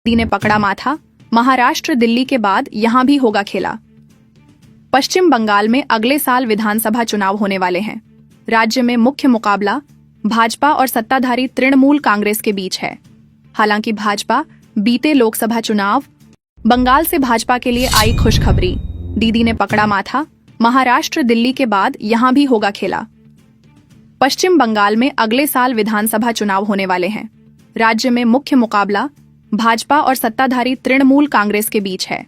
मोदी ने पकड़ा माथा, महाराष्ट्र दिल्ली के बाद यहां भी होगा खेला। पश्चिम बंगाल में अगले साल विधानसभा चुनाव होने वाले हैं। राज्य में मुख्य मुकाबला भाजपा और सत्ताधारी तृणमूल कांग्रेस के बीच है। हालांकि भाजपा बीते लोकसभा चुनाव बंगाल से भाजपा के लिए आई खुशखबरी, दीदी ने पकड़ा माथा, महाराष्ट्र दिल्ली के बाद यहां भी होगा खेला। पश्चिम बंगाल में अगले साल विधानसभा चुनाव होने वाले हैं। राज्य में मुख्य मुकाबला भाजपा और सत्ताधारी तृणमूल कांग्रेस के बीच है।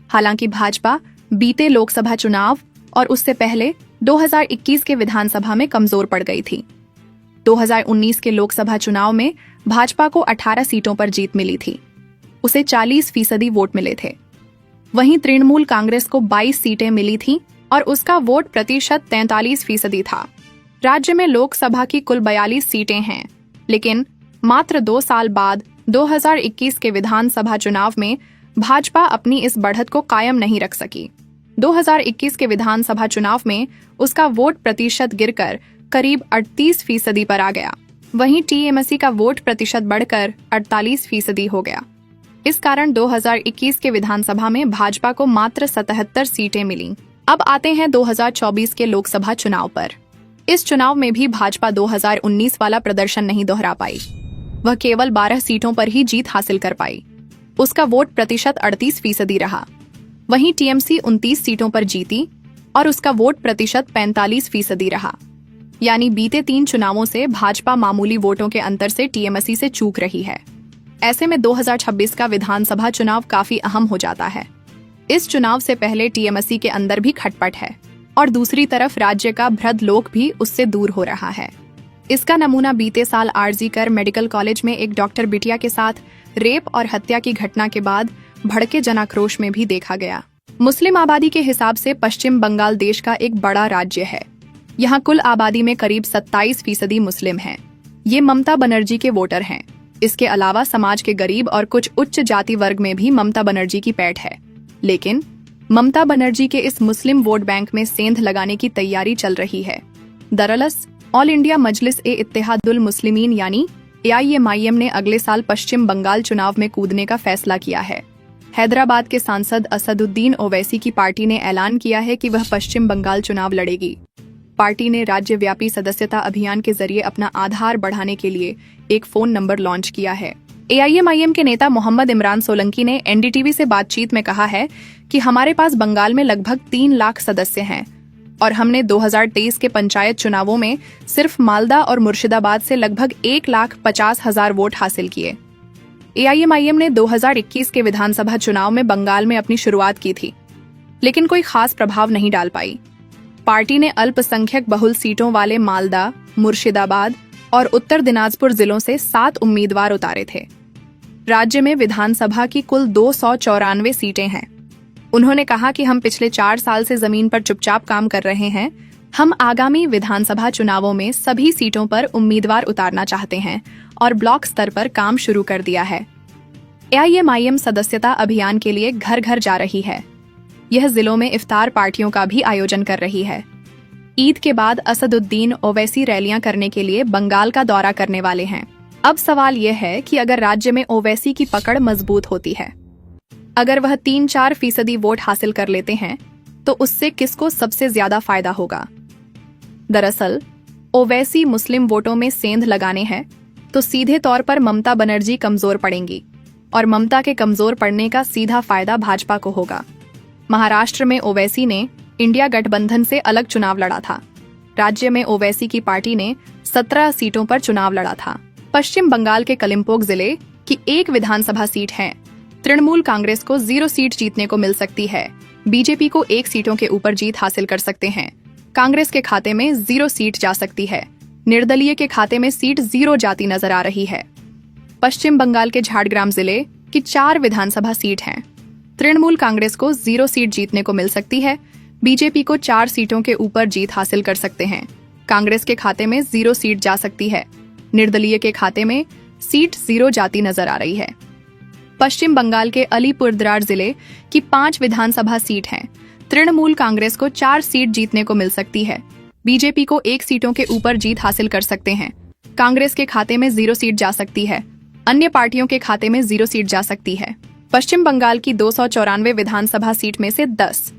हालांकि भाजपा बीते लोकसभा चुनाव और उससे पहले 2021 के विधानसभा में कमजोर पड़ गई थी। 2019 के लोकसभा चुनाव में भाजपा को 18 सीटों पर जीत मिली थी। उसे 40% वोट मिले थे। वहीं तृणमूल कांग्रेस को 22 सीटें मिली थीं और उसका वोट प्रतिशत 43% था। राज्य में लोकसभा की कुल 42 सीटें हैं, लेकिन मात्र 2 साल बाद 2021 के विधानसभा चुनाव में भाजपा अपनी इस बढ़त को कायम नहीं रख सकी। 2021 के विधानसभा चुनाव में उसका वोट प्रतिशत गिरकर करीब 38% पर आ गया। वहीं टीएमसी का वोट प्रतिशत बढ़कर 48% हो गया। इस कारण 2021 के विधानसभा में भाजपा को मात्र 77 सीटें मिलीं। अब आते हैं 2024 के लोकसभा चुनाव पर। इस चुनाव में भी भाजपा 2019 वाला प्रदर्शन नहीं दोहरा पाई। वह केवल 12 सीटों पर ही जीत हासिल कर पाई। उसका वोट प्रतिशत 38% रहा। वहीं टीएमसी 29 सीटों पर जीती और उसका वोट प्रतिशत 45% रहा। यानी बीते 3 चुनावों से भाजपा मामूली वोटों के अंतर से टीएमसी से चूक रही है। ऐसे में 2026 का विधानसभा चुनाव काफी अहम हो जाता है। इस चुनाव से पहले टीएमसी के अंदर भी खटपट है और दूसरी तरफ राज्य का भ्रदलोक भी उससे दूर हो रहा है। इसका नमूना बीते साल आरजी कर मेडिकल कॉलेज में एक डॉक्टर बिटिया के साथ रेप और हत्या की घटना के बाद भड़के जनाक्रोश में भी देखा गया। मुस्लिम आबादी के हिसाब से पश्चिम बंगाल देश का एक बड़ा राज्य है। यहाँ कुल आबादी में करीब 27% मुस्लिम हैं। ये ममता बनर्जी के वोटर हैं। इसके अलावा समाज के गरीब और कुछ उच्च जाति वर्ग में भी ममता बनर्जी की पैठ है। लेकिन ममता बनर्जी के इस मुस्लिम वोट बैंक में सेंध लगाने की तैयारी चल रही है। दरअसल ऑल इंडिया मजलिस ए इत्तेहादुल मुस्लिमीन यानी AIMIM ने अगले साल पश्चिम बंगाल चुनाव में कूदने का फैसला किया है। हैदराबाद के सांसद असदुद्दीन ओवैसी की पार्टी ने ऐलान किया है कि वह पश्चिम बंगाल चुनाव लड़ेगी। पार्टी ने राज्यव्यापी सदस्यता अभियान के जरिए अपना आधार बढ़ाने के लिए एक फोन नंबर लॉन्च किया है। AIMIM के नेता मोहम्मद इमरान सोलंकी ने NDTV से बातचीत में कहा है कि हमारे पास बंगाल में लगभग 3 लाख सदस्य हैं और हमने 2023 के पंचायत चुनावों में सिर्फ मालदा और मुर्शिदाबाद से लगभग 1,50,000 वोट हासिल किए। AIMIM ने 2021 के विधानसभा चुनाव में बंगाल में अपनी शुरुआत की थी, लेकिन कोई खास प्रभाव नहीं डाल पाई। पार्टी ने अल्पसंख्यक बहुल सीटों वाले मालदा, मुर्शिदाबाद और उत्तर दिनाजपुर जिलों से 7 उम्मीदवार उतारे थे। राज्य में विधानसभा की कुल 294 सीटें हैं। उन्होंने कहा कि हम पिछले 4 साल से जमीन पर चुपचाप काम कर रहे हैं। हम आगामी विधानसभा चुनावों में सभी सीटों पर उम्मीदवार उतारना चाहते हैं और ब्लॉक स्तर पर काम शुरू कर दिया है। AIMIM सदस्यता अभियान के लिए घर घर जा रही है। यह जिलों में इफ्तार पार्टियों का भी आयोजन कर रही है। ईद के बाद असदुद्दीन ओवैसी रैलियां करने के लिए बंगाल का दौरा करने वाले हैं। अब सवाल यह है कि अगर राज्य में ओवैसी की पकड़ मजबूत होती है, अगर वह 3-4% वोट हासिल कर लेते हैं, तो उससे किसको सबसे ज्यादा फायदा होगा? दरअसल ओवैसी मुस्लिम वोटों में सेंध लगाने हैं तो सीधे तौर पर ममता बनर्जी कमजोर पड़ेंगी और ममता के कमजोर पड़ने का सीधा फायदा भाजपा को होगा। महाराष्ट्र में ओवैसी ने इंडिया गठबंधन से अलग चुनाव लड़ा था। राज्य में ओवैसी की पार्टी ने 17 सीटों पर चुनाव लड़ा था। पश्चिम बंगाल के कलिम्पोंग जिले की एक विधानसभा सीट है। तृणमूल कांग्रेस को 0 सीट जीतने को मिल सकती है। बीजेपी को 1 सीटों के ऊपर जीत हासिल कर सकते हैं। कांग्रेस के खाते में 0 सीट जा सकती है। निर्दलीय के खाते में सीट 0 जाती नजर आ रही है। पश्चिम बंगाल के झारग्राम जिले की 4 विधानसभा सीट हैं। तृणमूल कांग्रेस को 0 सीट जीतने को मिल सकती है। बीजेपी को 4 सीटों के ऊपर जीत हासिल कर सकते हैं। कांग्रेस के खाते में 0 सीट जा सकती है। निर्दलीय के खाते में सीट 0 जाती नजर आ रही है। पश्चिम बंगाल के अलीपुरद्वार जिले की 5 विधानसभा सीट हैं। तृणमूल कांग्रेस को 4 सीट जीतने को मिल सकती है। बीजेपी को 1 सीटों के ऊपर जीत हासिल कर सकते हैं। कांग्रेस के खाते में 0 सीट जा सकती है। अन्य पार्टियों के खाते में 0 सीट जा सकती है। पश्चिम बंगाल की 294 विधानसभा सीट में से 10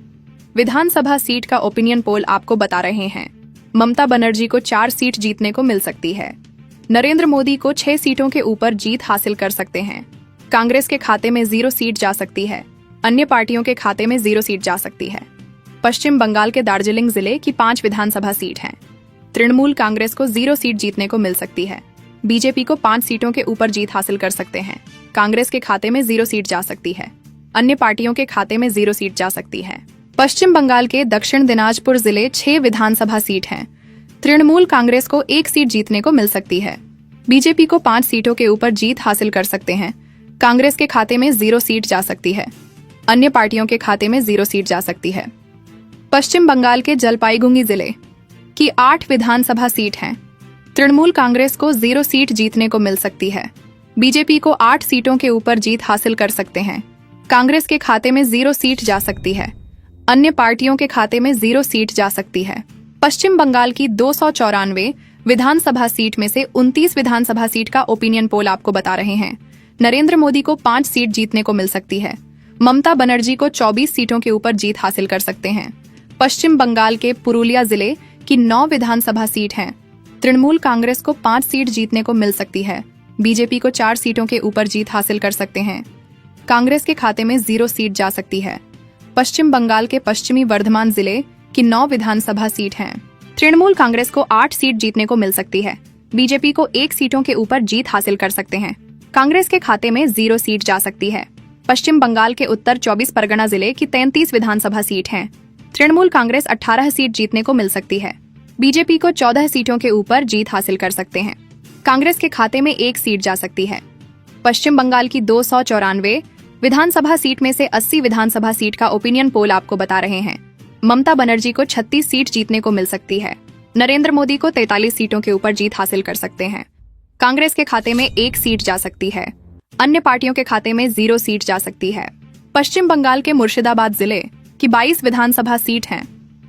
विधानसभा सीट का ओपिनियन पोल आपको बता रहे हैं। ममता बनर्जी को 4 सीट जीतने को मिल सकती है। नरेंद्र मोदी को 6 सीटों के ऊपर जीत हासिल कर सकते हैं। कांग्रेस के खाते में 0 सीट जा सकती है। अन्य पार्टियों के खाते में 0 सीट जा सकती है। पश्चिम बंगाल के दार्जिलिंग जिले की 5 विधानसभा सीट हैं। तृणमूल कांग्रेस को 0 सीट जीतने को मिल सकती है। बीजेपी को 5 सीटों के ऊपर जीत हासिल कर सकते हैं। कांग्रेस के खाते में 0 सीट जा सकती है। अन्य पार्टियों के खाते में 0 सीट जा सकती है। पश्चिम बंगाल के दक्षिण दिनाजपुर जिले 6 विधानसभा सीट हैं। तृणमूल कांग्रेस को 1 सीट जीतने को मिल सकती है। बीजेपी को 5 सीटों के ऊपर जीत हासिल कर सकते हैं। कांग्रेस के खाते में 0 सीट जा सकती है। अन्य पार्टियों के खाते में 0 सीट जा सकती है। पश्चिम बंगाल के जलपाईगुड़ी जिले की 8 विधानसभा सीट हैं। तृणमूल कांग्रेस को 0 सीट जीतने को मिल सकती है। बीजेपी को 8 सीटों के ऊपर जीत हासिल कर सकते हैं। कांग्रेस के खाते में 0 सीट जा सकती है। अन्य पार्टियों के खाते में 0 सीट जा सकती है। पश्चिम बंगाल की 294 विधानसभा सीट में से 29 विधानसभा सीट का ओपिनियन पोल आपको बता रहे हैं। नरेंद्र मोदी को 5 सीट जीतने को मिल सकती है। ममता बनर्जी को 24 सीटों के ऊपर जीत हासिल कर सकते हैं। पश्चिम बंगाल के पुरुलिया जिले की 9 विधानसभा सीट हैं। तृणमूल कांग्रेस को 5 सीट जीतने को मिल सकती है। बीजेपी को 4 सीटों के ऊपर जीत हासिल कर सकते हैं। कांग्रेस के खाते में 0 सीट जा सकती है। पश्चिम बंगाल के पश्चिमी वर्धमान जिले की 9 विधानसभा सीट हैं। तृणमूल कांग्रेस को 8 सीट जीतने को मिल सकती है। बीजेपी को 1 सीटों के ऊपर जीत हासिल कर सकते हैं। कांग्रेस के खाते में 0 सीट जा सकती है। पश्चिम बंगाल के उत्तर 24 परगना जिले की 33 विधानसभा सीट हैं। तृणमूल कांग्रेस 18 सीट जीतने को मिल सकती है। बीजेपी को 14 सीटों के ऊपर जीत हासिल कर सकते हैं। कांग्रेस के खाते में 1 सीट जा सकती है। पश्चिम बंगाल की 294 विधानसभा सीट में से 80 विधानसभा सीट का ओपिनियन पोल आपको बता रहे हैं। ममता बनर्जी को 36 सीट जीतने को मिल सकती है। नरेंद्र मोदी को 43 सीटों के ऊपर जीत हासिल कर सकते हैं। कांग्रेस के खाते में 1 सीट जा सकती है। अन्य पार्टियों के खाते में 0 सीट जा सकती है। पश्चिम बंगाल के मुर्शिदाबाद जिले की 22 विधानसभा सीट हैं।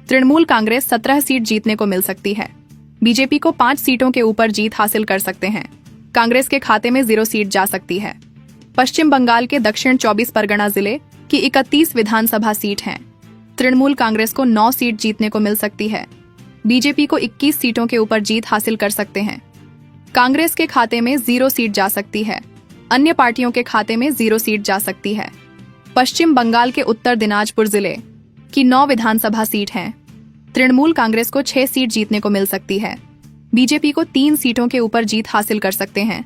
तृणमूल कांग्रेस 17 सीट जीतने को मिल सकती है। बीजेपी को 5 सीटों के ऊपर जीत हासिल कर सकते हैं। कांग्रेस के खाते में 0 सीट जा सकती है। पश्चिम बंगाल के दक्षिण 24 परगना जिले की 31 विधानसभा सीट हैं। तृणमूल कांग्रेस को 9 सीट जीतने को मिल सकती है। बीजेपी को 21 सीटों के ऊपर जीत हासिल कर सकते हैं। कांग्रेस के खाते में 0 सीट जा सकती है। अन्य पार्टियों के खाते में 0 सीट जा सकती है। पश्चिम बंगाल के उत्तर दिनाजपुर जिले की 9 विधानसभा सीट हैं। तृणमूल कांग्रेस को 6 सीट जीतने को मिल सकती है। बीजेपी को 3 सीटों के ऊपर जीत हासिल कर सकते हैं।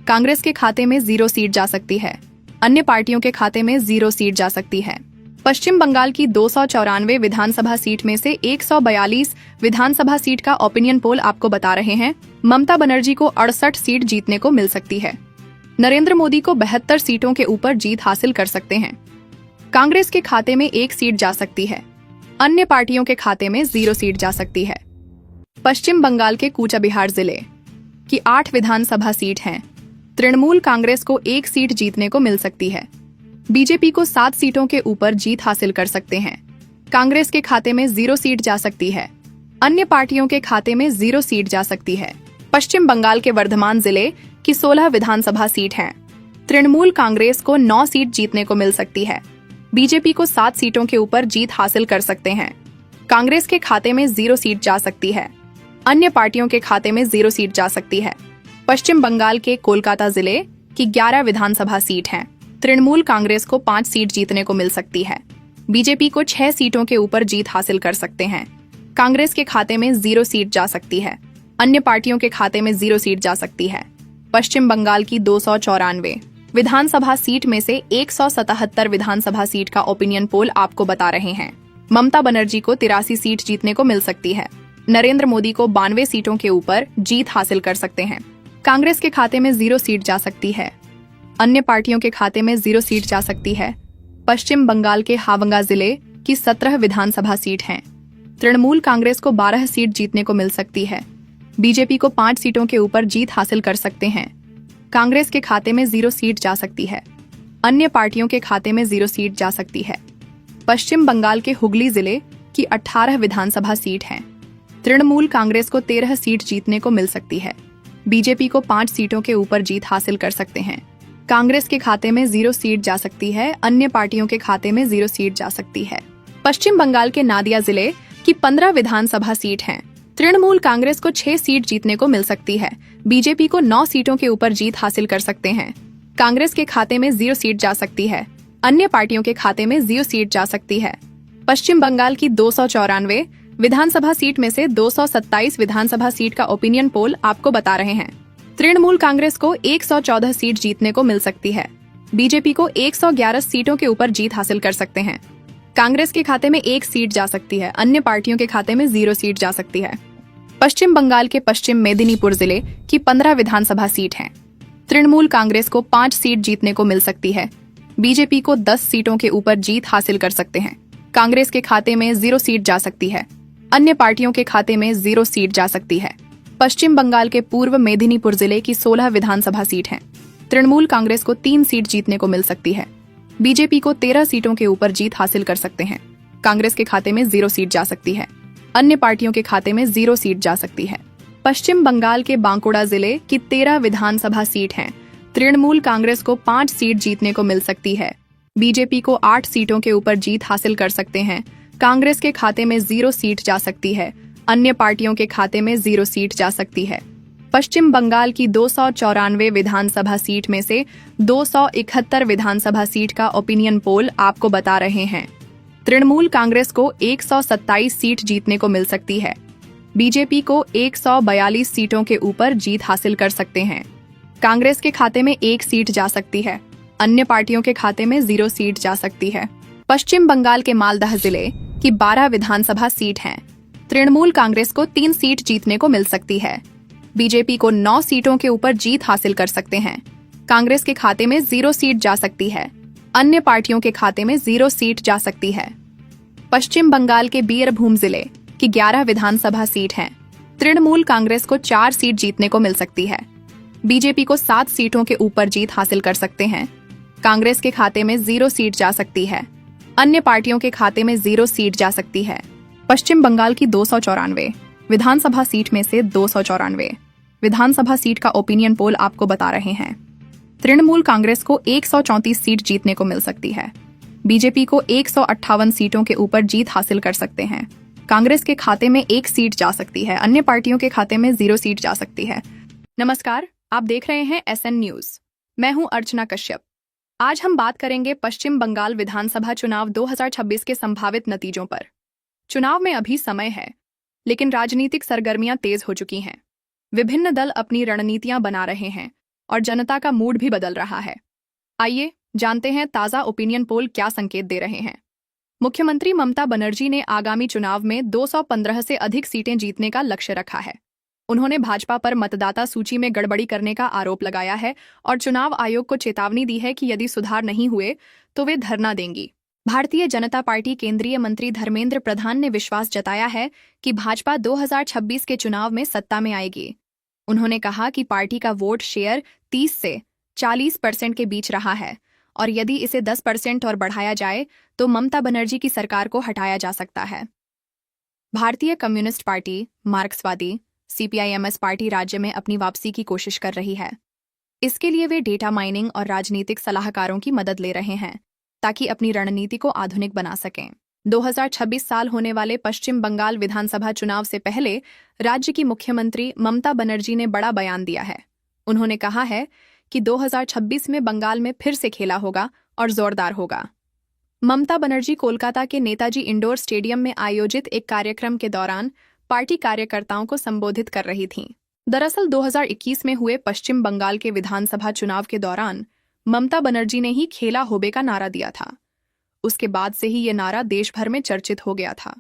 कांग्रेस के खाते में 0 सीट जा सकती है। अन्य पार्टियों के खाते में 0 सीट जा सकती है। पश्चिम बंगाल की 294 विधानसभा सीट में से 142 विधानसभा सीट का ओपिनियन पोल आपको बता रहे हैं। ममता बनर्जी को 68 सीट जीतने को मिल सकती है। नरेंद्र मोदी को 72 सीटों के ऊपर जीत हासिल कर सकते हैं। कांग्रेस के खाते में 1 सीट जा सकती है। अन्य पार्टियों के खाते में 0 सीट जा सकती है। पश्चिम बंगाल के कूचबिहार जिले की 8 विधानसभा सीट हैं। तृणमूल कांग्रेस को 1 सीट जीतने को मिल सकती है। बीजेपी को 7 सीटों के ऊपर जीत हासिल कर सकते हैं। कांग्रेस के खाते में 0 सीट जा सकती है। अन्य पार्टियों के खाते में 0 सीट जा सकती है। पश्चिम बंगाल के वर्धमान जिले की 16 विधानसभा सीट हैं। तृणमूल कांग्रेस को 9 सीट जीतने को मिल सकती है। बीजेपी को 7 सीटों के ऊपर जीत हासिल कर सकते हैं। कांग्रेस के खाते में 0 सीट जा सकती है। अन्य पार्टियों के खाते में 0 सीट जा सकती है। पश्चिम बंगाल के कोलकाता जिले की 11 विधानसभा सीट हैं। तृणमूल कांग्रेस को 5 सीट जीतने को मिल सकती है। बीजेपी को 6 सीटों के ऊपर जीत हासिल कर सकते हैं। कांग्रेस के खाते में 0 सीट जा सकती है। अन्य पार्टियों के खाते में 0 सीट जा सकती है। पश्चिम बंगाल की 294 विधानसभा सीट में से 177 विधानसभा सीट का ओपिनियन पोल आपको बता रहे हैं। ममता बनर्जी को 83 सीट जीतने को मिल सकती है। नरेंद्र मोदी को 92 सीटों के ऊपर जीत हासिल कर सकते हैं। कांग्रेस के खाते में 0 सीट जा सकती है। अन्य पार्टियों के खाते में 0 सीट जा सकती है। पश्चिम बंगाल के हावंगा जिले की 17 विधानसभा सीट हैं। तृणमूल कांग्रेस को 12 सीट जीतने को मिल सकती है। बीजेपी को 5 सीटों के ऊपर जीत हासिल कर सकते हैं। कांग्रेस के खाते में 0 सीट जा सकती है। अन्य पार्टियों के खाते में 0 सीट जा सकती है। पश्चिम बंगाल के हुगली जिले की 18 विधानसभा सीट हैं। तृणमूल कांग्रेस को 13 सीट जीतने को मिल सकती है। बीजेपी को 5 सीटों के ऊपर जीत हासिल कर सकते हैं। कांग्रेस के खाते में 0 सीट जा सकती है, अन्य पार्टियों के खाते में 0 सीट जा सकती है। पश्चिम बंगाल के नादिया जिले की 15 विधानसभा सीट हैं। तृणमूल कांग्रेस को 6 सीट जीतने को मिल सकती है। बीजेपी को 9 सीटों के ऊपर जीत हासिल कर सकते हैं। कांग्रेस के खाते में 0 सीट जा सकती है, अन्य पार्टियों के खाते में 0 सीट जा सकती है। पश्चिम बंगाल की 294 विधानसभा सीट में से 227 विधानसभा सीट का ओपिनियन पोल आपको बता रहे हैं। तृणमूल कांग्रेस को 114 सीट जीतने को मिल सकती है। बीजेपी को 111 सीटों के ऊपर जीत हासिल कर सकते हैं। कांग्रेस के खाते में 1 सीट जा सकती है, अन्य पार्टियों के खाते में 0 सीट जा सकती है। पश्चिम बंगाल के पश्चिम मेदिनीपुर जिले की 15 विधानसभा सीट हैं। तृणमूल कांग्रेस को 5 सीट जीतने को मिल सकती है। बीजेपी को 10 सीटों के ऊपर जीत हासिल कर सकते हैं। कांग्रेस के खाते में 0 सीट जा सकती है, अन्य पार्टियों के खाते में 0 सीट जा सकती है। पश्चिम बंगाल के पूर्व मेदिनीपुर जिले की 16 विधानसभा सीट हैं। तृणमूल कांग्रेस को 3 सीट जीतने को मिल सकती है। बीजेपी को 13 सीटों के ऊपर जीत हासिल कर सकते हैं। कांग्रेस के खाते में 0 सीट जा सकती है, अन्य पार्टियों के खाते में 0 सीट जा सकती है। पश्चिम बंगाल के बांकुड़ा जिले की 13 विधानसभा सीट हैं। तृणमूल कांग्रेस को 5 सीट जीतने को मिल सकती है। बीजेपी को 8 सीटों के ऊपर जीत हासिल कर सकते हैं। कांग्रेस के खाते में 0 सीट जा सकती है, अन्य पार्टियों के खाते में 0 सीट जा सकती है। पश्चिम बंगाल की 294 विधानसभा सीट में से 271 विधानसभा सीट का ओपिनियन पोल आपको बता रहे हैं। तृणमूल कांग्रेस को 127 सीट जीतने को मिल सकती है। बीजेपी को 142 सीटों के ऊपर जीत हासिल कर सकते हैं। कांग्रेस के खाते में 1 सीट जा सकती है, अन्य पार्टियों के खाते में 0 सीट जा सकती है। पश्चिम बंगाल के मालदह जिले की 12 विधानसभा सीट हैं। तृणमूल कांग्रेस को 3 सीट जीतने को मिल सकती है। बीजेपी को 9 सीटों के ऊपर जीत हासिल कर सकते हैं। कांग्रेस के खाते में 0 सीट जा सकती है, अन्य पार्टियों के खाते में 0 सीट जा सकती है। पश्चिम बंगाल के बीरभूम जिले की 11 विधानसभा सीट हैं। तृणमूल कांग्रेस को 4 सीट जीतने को मिल सकती है। बीजेपी को 7 सीटों के ऊपर जीत हासिल कर सकते हैं। कांग्रेस के खाते में 0 सीट जा सकती है, अन्य पार्टियों के खाते में 0 सीट जा सकती है। पश्चिम बंगाल की 294 विधानसभा सीट में से 294 विधानसभा सीट का ओपिनियन पोल आपको बता रहे हैं। तृणमूल कांग्रेस को 134 सीट जीतने को मिल सकती है। बीजेपी को 158 सीटों के ऊपर जीत हासिल कर सकते हैं। कांग्रेस के खाते में 1 सीट जा सकती है, अन्य पार्टियों के खाते में 0 सीट जा सकती है। नमस्कार, आप देख रहे हैं SN न्यूज। मैं हूं अर्चना कश्यप। आज हम बात करेंगे पश्चिम बंगाल विधानसभा चुनाव 2026 के संभावित नतीजों पर। चुनाव में अभी समय है, लेकिन राजनीतिक सरगर्मियां तेज हो चुकी हैं। विभिन्न दल अपनी रणनीतियां बना रहे हैं और जनता का मूड भी बदल रहा है। आइए जानते हैं ताज़ा ओपिनियन पोल क्या संकेत दे रहे हैं। मुख्यमंत्री ममता बनर्जी ने आगामी चुनाव में 215 से अधिक सीटें जीतने का लक्ष्य रखा है। उन्होंने भाजपा पर मतदाता सूची में गड़बड़ी करने का आरोप लगाया है और चुनाव आयोग को चेतावनी दी है कि यदि सुधार नहीं हुए तो वे धरना देंगी। भारतीय जनता पार्टी केंद्रीय मंत्री धर्मेंद्र प्रधान ने विश्वास जताया है कि भाजपा 2026 के चुनाव में सत्ता में आएगी। उन्होंने कहा कि पार्टी का वोट शेयर 30 से 40% के बीच रहा है और यदि इसे 10% और बढ़ाया जाए तो ममता बनर्जी की सरकार को हटाया जा सकता है। भारतीय कम्युनिस्ट पार्टी, मार्क्सवादी, CPIMS पार्टी राज्य में अपनी वापसी की कोशिश कर रही है। इसके लिए वे डेटा माइनिंग और राजनीतिक सलाहकारों की मदद ले रहे हैं ताकि अपनी रणनीति को आधुनिक बना सकें। 2026 साल होने वाले पश्चिम बंगाल विधानसभा चुनाव से पहले राज्य की मुख्यमंत्री ममता बनर्जी ने बड़ा बयान दिया है। उन्होंने कहा है कि 2026 में बंगाल में फिर से खेला होगा और जोरदार होगा। ममता बनर्जी कोलकाता के नेताजी इंडोर स्टेडियम में आयोजित एक कार्यक्रम के दौरान पार्टी कार्यकर्ताओं को संबोधित कर रही थीं। दरअसल 2021 में हुए पश्चिम बंगाल के विधानसभा चुनाव के दौरान ममता बनर्जी ने ही खेला होबे का नारा दिया था। उसके बाद से ही ये नारा देश भर में चर्चित हो गया था।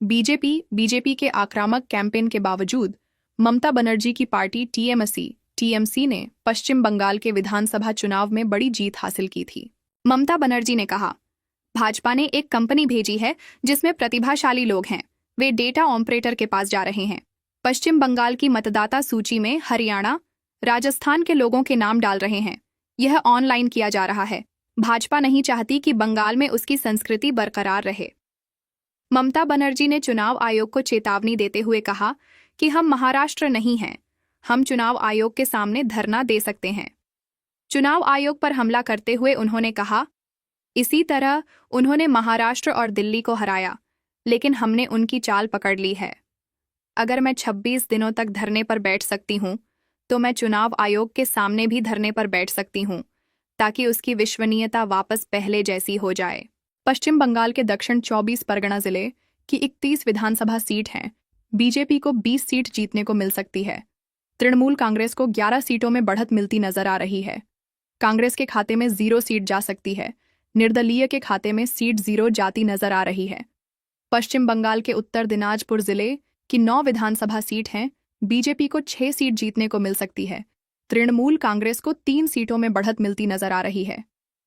बीजेपी के आक्रामक कैंपेन के बावजूद ममता बनर्जी की पार्टी TMC ने पश्चिम बंगाल के विधानसभा चुनाव में बड़ी जीत हासिल की थी। ममता बनर्जी ने कहा, भाजपा ने एक कंपनी भेजी है जिसमें प्रतिभाशाली लोग हैं। वे डेटा ऑपरेटर के पास जा रहे हैं। पश्चिम बंगाल की मतदाता सूची में हरियाणा, राजस्थान के लोगों के नाम डाल रहे हैं। यह ऑनलाइन किया जा रहा है। भाजपा नहीं चाहती कि बंगाल में उसकी संस्कृति बरकरार रहे। ममता बनर्जी ने चुनाव आयोग को चेतावनी देते हुए कहा कि हम महाराष्ट्र नहीं हैं, हम चुनाव आयोग के सामने धरना दे सकते हैं। चुनाव आयोग पर हमला करते हुए उन्होंने कहा। इसी तरह उन्होंने महाराष्ट्र और दिल्ली को हराया, लेकिन हमने उनकी चाल पकड़ ली है। अगर मैं 26 दिनों तक धरने पर बैठ सकती हूँ, तो मैं चुनाव आयोग के सामने भी धरने पर बैठ सकती हूँ, ताकि उसकी विश्वसनीयता वापस पहले जैसी हो जाए। पश्चिम बंगाल के दक्षिण 24 परगना जिले की 31 विधानसभा सीट हैं। बीजेपी को 20 सीट जीतने को मिल सकती है। तृणमूल कांग्रेस को 11 सीटों में बढ़त मिलती नजर आ रही है। कांग्रेस के खाते में 0 सीट जा सकती है। निर्दलीय के खाते में सीट 0 जाती नजर आ रही है। पश्चिम बंगाल के उत्तर दिनाजपुर जिले की 9 विधानसभा सीट हैं। बीजेपी को 6 सीट जीतने को मिल सकती है। तृणमूल कांग्रेस को 3 सीटों में बढ़त मिलती नजर आ रही है।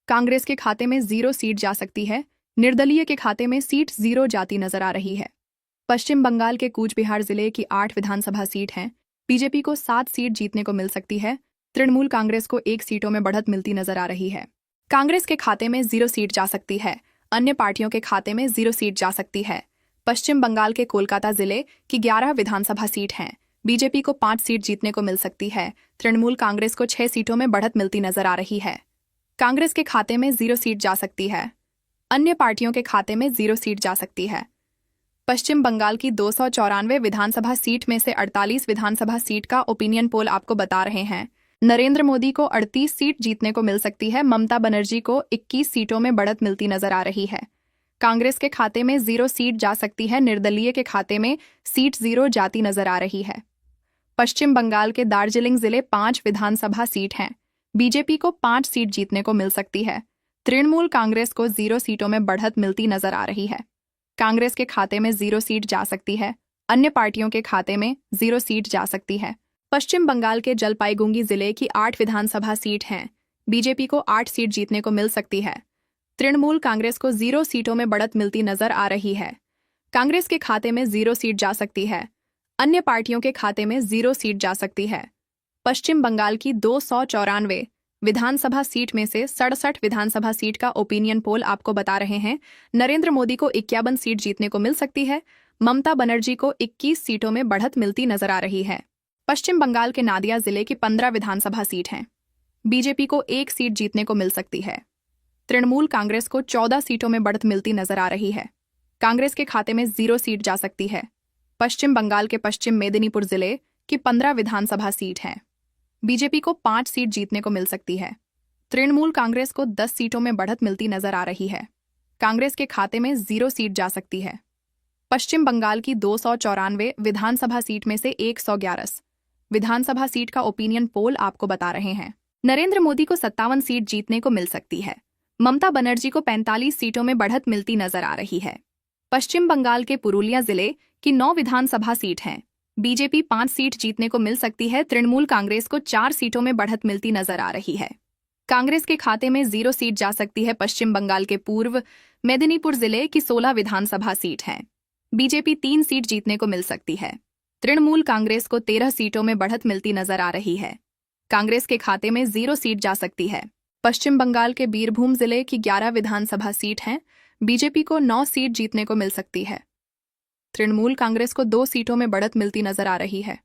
कांग्रेस के खाते में 0 सीट जा सकती है। निर्दलीय के खाते में सीट 0 जाती नजर आ रही है। पश्चिम बंगाल के कूच बिहार जिले की 8 विधानसभा सीट हैं। बीजेपी को 7 सीट जीतने को मिल सकती है। तृणमूल कांग्रेस को 1 सीटों में बढ़त मिलती नजर आ रही है। कांग्रेस के खाते में 0 सीट जा सकती है। अन्य पार्टियों के खाते में 0 सीट जा सकती है। पश्चिम बंगाल के कोलकाता जिले की 11 विधानसभा सीट हैं। बीजेपी को 5 सीट जीतने को मिल सकती है। तृणमूल कांग्रेस को 6 सीटों में बढ़त मिलती नजर आ रही है। कांग्रेस के खाते में 0 सीट जा सकती है। अन्य पार्टियों के खाते में 0 सीट जा सकती है। पश्चिम बंगाल की 294 विधानसभा सीट में से 48 विधानसभा सीट का ओपिनियन पोल आपको बता रहे हैं। नरेंद्र मोदी को 38 सीट जीतने को मिल सकती है। ममता बनर्जी को 21 सीटों में बढ़त मिलती नजर आ रही है। कांग्रेस के खाते में 0 सीट जा सकती है। निर्दलीय के खाते में सीट 0 जाती नजर आ रही है। पश्चिम बंगाल के दार्जिलिंग जिले 5 विधानसभा सीट हैं। बीजेपी को 5 सीट जीतने को मिल सकती है। तृणमूल कांग्रेस को 0 सीटों में बढ़त मिलती नजर आ रही है। कांग्रेस के खाते में 0 सीट जा सकती है। अन्य पार्टियों के खाते में 0 सीट जा सकती है। पश्चिम बंगाल के जलपाईगुड़ी जिले की 8 विधानसभा सीट हैं। बीजेपी को 8 सीट जीतने को मिल सकती है। तृणमूल कांग्रेस को 0 सीटों में बढ़त मिलती नजर आ रही है। कांग्रेस के खाते में 0 सीट जा सकती है। अन्य पार्टियों के खाते में 0 सीट जा सकती है। पश्चिम बंगाल की 294 विधानसभा सीट में से 67 विधानसभा सीट का ओपिनियन पोल आपको बता रहे हैं। नरेंद्र मोदी को 51 सीट जीतने को मिल सकती है। ममता बनर्जी को 21 सीटों में बढ़त मिलती नजर आ रही है। पश्चिम बंगाल के नादिया जिले की 15 विधानसभा सीट हैं। बीजेपी को 1 सीट जीतने को मिल सकती है। तृणमूल कांग्रेस को 14 सीटों में बढ़त मिलती नजर आ रही है। कांग्रेस के खाते में 0 सीट जा सकती है। पश्चिम बंगाल के पश्चिम मेदिनीपुर जिले की 15 विधानसभा सीट हैं। बीजेपी को 5 सीट जीतने को मिल सकती है। तृणमूल कांग्रेस को 10 सीटों में बढ़त मिलती नजर आ रही है। कांग्रेस के खाते में 0 सीट जा सकती है। पश्चिम बंगाल की 294 विधानसभा सीट में से 111 विधानसभा सीट का ओपिनियन पोल आपको बता रहे हैं। नरेंद्र मोदी को 57 सीट जीतने को मिल सकती है। ममता बनर्जी को 45 सीटों में बढ़त मिलती नजर आ रही है। पश्चिम बंगाल के पुरुलिया जिले की 9 विधानसभा सीट हैं। बीजेपी 5 सीट जीतने को मिल सकती है। तृणमूल कांग्रेस को 4 सीटों में बढ़त मिलती नजर आ रही है। कांग्रेस के खाते में 0 सीट जा सकती है। पश्चिम बंगाल के पूर्व मेदिनीपुर जिले की 16 विधानसभा सीट हैं। बीजेपी 3 सीट जीतने को मिल सकती है। तृणमूल कांग्रेस को 13 सीटों में बढ़त मिलती नजर आ रही है। कांग्रेस के खाते में 0 सीट जा सकती है। पश्चिम बंगाल के बीरभूम जिले की 11 विधानसभा सीट हैं। बीजेपी को 9 सीट जीतने को मिल सकती है। तृणमूल कांग्रेस को 2 सीटों में बढ़त मिलती नजर आ रही है।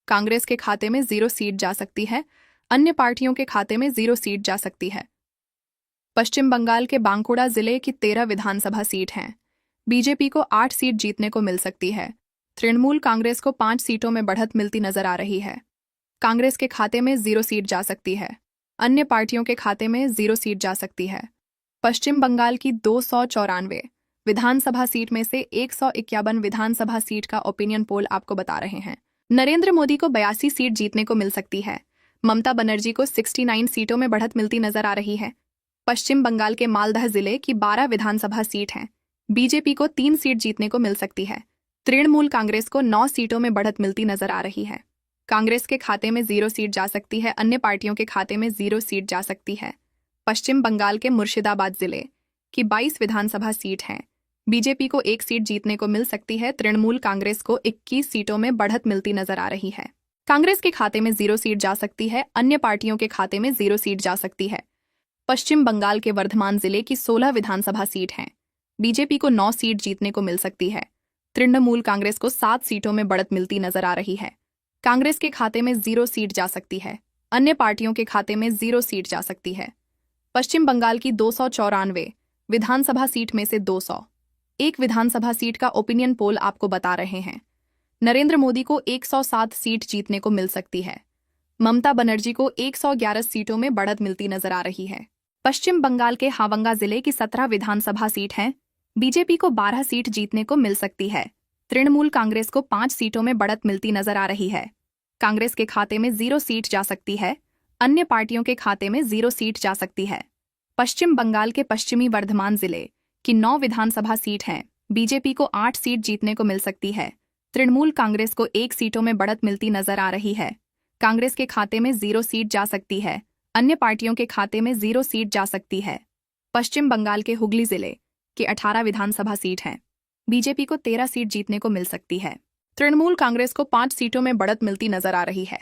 कांग्रेस के खाते में 0 सीट जा सकती है। अन्य पार्टियों के खाते में 0 सीट जा सकती है। पश्चिम बंगाल के बांकुड़ा जिले की 13 विधानसभा सीट हैं। बीजेपी को 8 सीट जीतने को मिल सकती है। तृणमूल कांग्रेस को 5 सीटों में बढ़त मिलती नजर आ रही है। कांग्रेस के खाते में 0 सीट जा सकती है। अन्य पार्टियों के खाते में 0 सीट जा सकती है। पश्चिम बंगाल की 294 विधानसभा सीट में से 151 विधानसभा सीट का ओपिनियन पोल आपको बता रहे हैं। नरेंद्र मोदी को 82 सीट जीतने को मिल सकती है। ममता बनर्जी को 69 सीटों में बढ़त मिलती नजर आ रही है। पश्चिम बंगाल के मालदह जिले की 12 विधानसभा सीट हैं। बीजेपी को 3 सीट जीतने को मिल सकती है। तृणमूल कांग्रेस को 9 सीटों में बढ़त मिलती नजर आ रही है। कांग्रेस के खाते में 0 सीट जा सकती है। अन्य पार्टियों के खाते में 0 सीट जा सकती है। पश्चिम बंगाल के मुर्शिदाबाद जिले की 22 विधानसभा सीट हैं। बीजेपी को 1 सीट जीतने को मिल सकती है। तृणमूल कांग्रेस को 21 सीटों में बढ़त मिलती नजर आ रही है। कांग्रेस के खाते में 0 सीट जा सकती है। अन्य पार्टियों के खाते में 0 सीट जा सकती है। पश्चिम बंगाल के वर्धमान जिले की 16 विधानसभा सीट हैं। बीजेपी को 9 सीट जीतने को मिल सकती है। तृणमूल कांग्रेस को 7 सीटों में बढ़त मिलती नजर आ रही है। कांग्रेस के खाते में 0 सीट जा सकती है, अन्य पार्टियों के खाते में 0 सीट जा सकती है। पश्चिम बंगाल की 294 विधानसभा सीट में से 201 विधानसभा सीट का ओपिनियन पोल आपको बता रहे हैं। नरेंद्र मोदी को 107 सीट जीतने को मिल सकती है। ममता बनर्जी को 111 सीटों में बढ़त मिलती नजर आ रही है। पश्चिम बंगाल के हावंगा जिले की 17 विधानसभा सीट हैं। बीजेपी को 12 सीट जीतने को मिल सकती है। तृणमूल कांग्रेस को 5 सीटों में बढ़त मिलती नजर आ रही है। कांग्रेस के खाते में 0 सीट जा सकती है, अन्य पार्टियों के खाते में 0 सीट जा सकती है। पश्चिम बंगाल के पश्चिमी वर्धमान जिले की 9 विधानसभा सीट हैं। बीजेपी को 8 सीट जीतने को मिल सकती है। तृणमूल कांग्रेस को 1 सीटों में बढ़त मिलती नजर आ रही है। कांग्रेस के खाते में 0 सीट जा सकती है, अन्य पार्टियों के खाते में 0 सीट जा सकती है। पश्चिम बंगाल के हुगली जिले के 18 विधानसभा सीट हैं। बीजेपी को 13 सीट जीतने को मिल सकती है। तृणमूल कांग्रेस को 5 सीटों में बढ़त मिलती नजर आ रही है।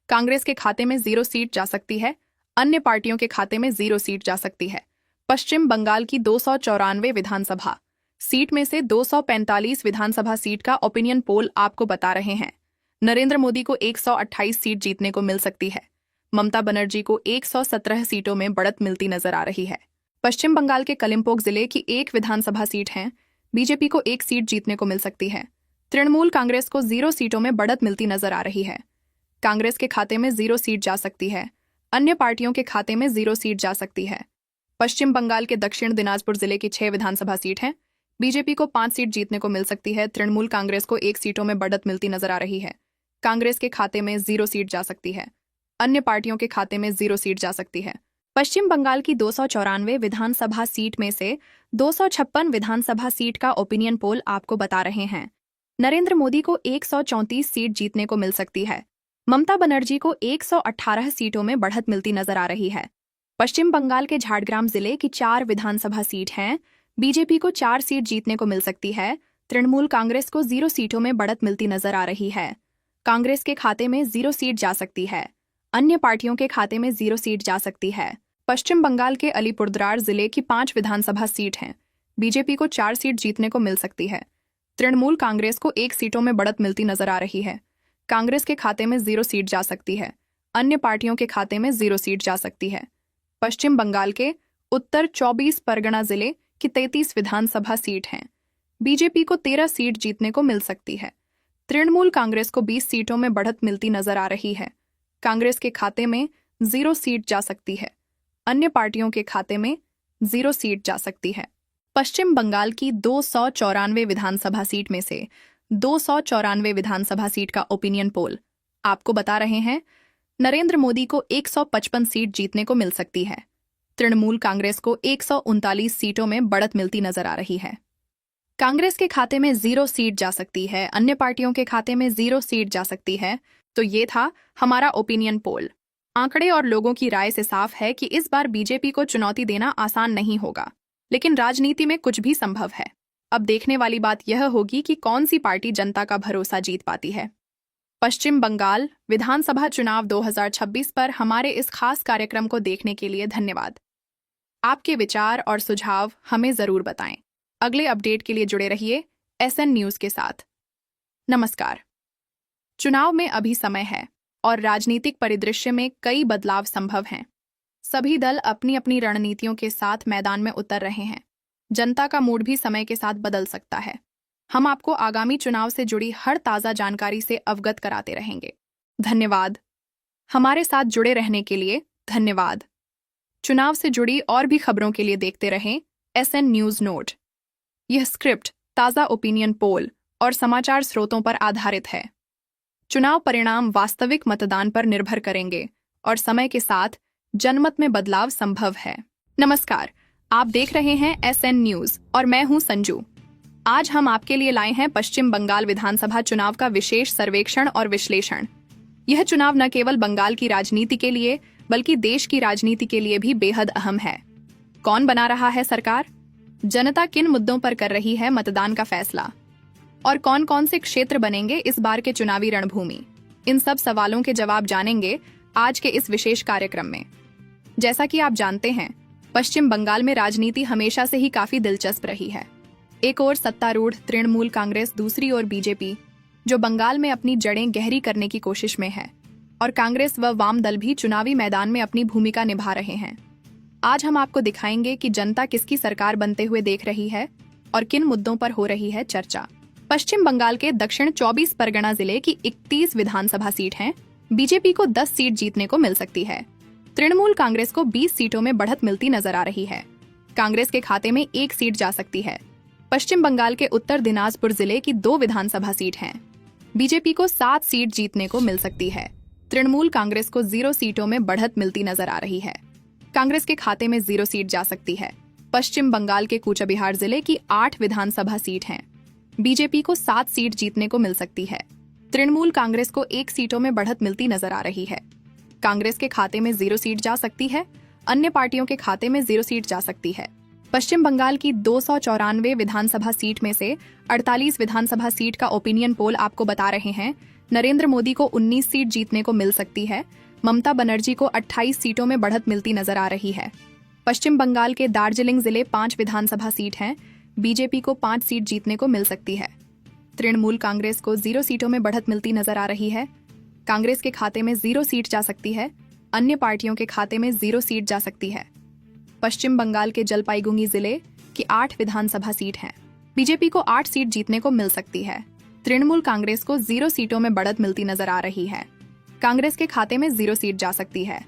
कांग्रेस के खाते में 0 सीट जा सकती है, अन्य पार्टियों के खाते में 0 सीट जा सकती है। पश्चिम बंगाल की 294 विधानसभा सीट में से 245 विधानसभा सीट का ओपिनियन पोल आपको बता रहे हैं। नरेंद्र मोदी को 128 सीट जीतने को मिल सकती है। ममता बनर्जी को 117 सीटों में बढ़त मिलती नजर आ रही है। पश्चिम बंगाल के कलिम्पोंग जिले की 1 विधानसभा सीट है। बीजेपी को 1 सीट जीतने को मिल सकती है। तृणमूल कांग्रेस को 0 सीटों में बढ़त मिलती नजर आ रही है। कांग्रेस के खाते में 0 सीट जा सकती है, अन्य पार्टियों के खाते में 0 सीट जा सकती है। पश्चिम बंगाल के दक्षिण दिनाजपुर जिले की 6 विधानसभा सीट हैं। बीजेपी को 5 सीट जीतने को मिल सकती है। तृणमूल कांग्रेस को 1 सीटों में बढ़त मिलती नजर आ रही है। कांग्रेस के खाते में 0 सीट जा सकती है, अन्य पार्टियों के खाते में 0 सीट जा सकती है। पश्चिम बंगाल की 294 विधानसभा सीट में से 256 विधानसभा सीट का ओपिनियन पोल आपको बता रहे हैं। नरेंद्र मोदी को 134 सीट जीतने को मिल सकती है। ममता बनर्जी को 118 सीटों में बढ़त मिलती नजर आ रही है। पश्चिम बंगाल के झारग्राम जिले की 4 विधानसभा सीट हैं। बीजेपी को 4 सीट जीतने को मिल सकती है। तृणमूल कांग्रेस को 0 सीटों में बढ़त मिलती नजर आ रही है। कांग्रेस के खाते में 0 सीट जा सकती है, अन्य पार्टियों के खाते में 0 सीट जा सकती है। पश्चिम बंगाल के अलीपुरद्वार जिले की 5 विधानसभा सीट हैं। बीजेपी को 4 सीट जीतने को मिल सकती है। तृणमूल कांग्रेस को 1 सीटों में बढ़त मिलती नजर आ रही है। कांग्रेस के खाते में 0 सीट जा सकती है, अन्य पार्टियों के खाते में 0 सीट जा सकती है। पश्चिम बंगाल के उत्तर 24 परगना जिले की 33 विधानसभा सीट हैं। बीजेपी को 13 सीट जीतने को मिल सकती है। तृणमूल कांग्रेस को 20 सीटों में बढ़त मिलती नजर आ रही है। कांग्रेस के खाते में 0 सीट जा सकती है, अन्य पार्टियों के खाते में 0 सीट जा सकती है। पश्चिम बंगाल की 294 विधानसभा सीट में से 294 विधानसभा सीट का ओपिनियन पोल आपको बता रहे हैं। नरेंद्र मोदी को 155 सीट जीतने को मिल सकती है। तृणमूल कांग्रेस को 139 सीटों में बढ़त मिलती नजर आ रही है। कांग्रेस के खाते में 0 सीट जा सकती है, अन्य पार्टियों के खाते में 0 सीट जा सकती है। तो ये था हमारा ओपिनियन पोल। आंकड़े और लोगों की राय से साफ है कि इस बार बीजेपी को चुनौती देना आसान नहीं होगा, लेकिन राजनीति में कुछ भी संभव है। अब देखने वाली बात यह होगी कि कौन सी पार्टी जनता का भरोसा जीत पाती है। पश्चिम बंगाल विधानसभा चुनाव 2026 पर हमारे इस खास कार्यक्रम को देखने के लिए धन्यवाद। आपके विचार और सुझाव हमें जरूर बताएं। अगले अपडेट के लिए जुड़े रहिए SN न्यूज के साथ। नमस्कार। चुनाव में अभी समय है और राजनीतिक परिदृश्य में कई बदलाव संभव हैं। सभी दल अपनी अपनी रणनीतियों के साथ मैदान में उतर रहे हैं। जनता का मूड भी समय के साथ बदल सकता है। हम आपको आगामी चुनाव से जुड़ी हर ताज़ा जानकारी से अवगत कराते रहेंगे। धन्यवाद। हमारे साथ जुड़े रहने के लिए धन्यवाद। चुनाव से जुड़ी और भी खबरों के लिए देखते रहें SN न्यूज नोट। यह स्क्रिप्ट ताज़ा ओपिनियन पोल और समाचार स्रोतों पर आधारित है। चुनाव परिणाम वास्तविक मतदान पर निर्भर करेंगे और समय के साथ जनमत में बदलाव संभव है। नमस्कार, आप देख रहे हैं SN न्यूज और मैं हूं संजू। आज हम आपके लिए लाए हैं पश्चिम बंगाल विधानसभा चुनाव का विशेष सर्वेक्षण और विश्लेषण। यह चुनाव न केवल बंगाल की राजनीति के लिए बल्कि देश की राजनीति के लिए भी बेहद अहम है। कौन बना रहा है सरकार? जनता किन मुद्दों पर कर रही है मतदान का फैसला? और कौन कौन से क्षेत्र बनेंगे इस बार के चुनावी रणभूमि? इन सब सवालों के जवाब जानेंगे आज के इस विशेष कार्यक्रम में। जैसा कि आप जानते हैं, पश्चिम बंगाल में राजनीति हमेशा से ही काफी दिलचस्प रही है। एक ओर सत्तारूढ़ तृणमूल कांग्रेस, दूसरी ओर बीजेपी। जो बंगाल में अपनी जड़ें गहरी करने की कोशिश में है, और कांग्रेस व वाम दल भी चुनावी मैदान में अपनी भूमिका निभा रहे हैं। आज हम आपको दिखाएंगे कि जनता किसकी सरकार बनते हुए देख रही है और किन मुद्दों पर हो रही है चर्चा। पश्चिम बंगाल के दक्षिण 24 परगना जिले की 31 विधानसभा सीट हैं। बीजेपी को 10 सीट जीतने को मिल सकती है। तृणमूल कांग्रेस को 20 सीटों में बढ़त मिलती नजर आ रही है। कांग्रेस के खाते में 1 सीट जा सकती है। पश्चिम बंगाल के उत्तर दिनाजपुर जिले की 2 विधानसभा सीट हैं। बीजेपी को 7 सीट जीतने को मिल सकती है। तृणमूल कांग्रेस को 0 सीटों में बढ़त मिलती नजर आ रही है। कांग्रेस के खाते में 0 सीट जा सकती है। पश्चिम बंगाल के कूचबिहार जिले की 8 विधानसभा सीट हैं। बीजेपी को 7 सीट जीतने को मिल सकती है। तृणमूल कांग्रेस को 1 सीटों में बढ़त मिलती नजर आ रही है। कांग्रेस के खाते में 0 सीट जा सकती है। अन्य पार्टियों के खाते में 0 सीट जा सकती है। पश्चिम बंगाल की 294 विधानसभा सीट में से 48 विधानसभा सीट का ओपिनियन पोल आपको बता रहे हैं नरेंद्र मोदी को 19 सीट जीतने को मिल सकती है। ममता बनर्जी को 28 सीटों में बढ़त मिलती नजर आ रही है। पश्चिम बंगाल के दार्जिलिंग जिले 5 विधानसभा सीट हैं। बीजेपी को 5 सीट जीतने को मिल सकती है। तृणमूल कांग्रेस को 0 सीटों में बढ़त मिलती नजर आ रही है। कांग्रेस के खाते में 0 सीट जा सकती है। अन्य पार्टियों के खाते में 0 सीट जा सकती है। पश्चिम बंगाल के जलपाईगुड़ी जिले की 8 विधानसभा सीट हैं। बीजेपी को 8 सीट जीतने को मिल सकती है। तृणमूल कांग्रेस को 0 सीटों में बढ़त मिलती नजर आ रही है। कांग्रेस के खाते में 0 सीट जा सकती है।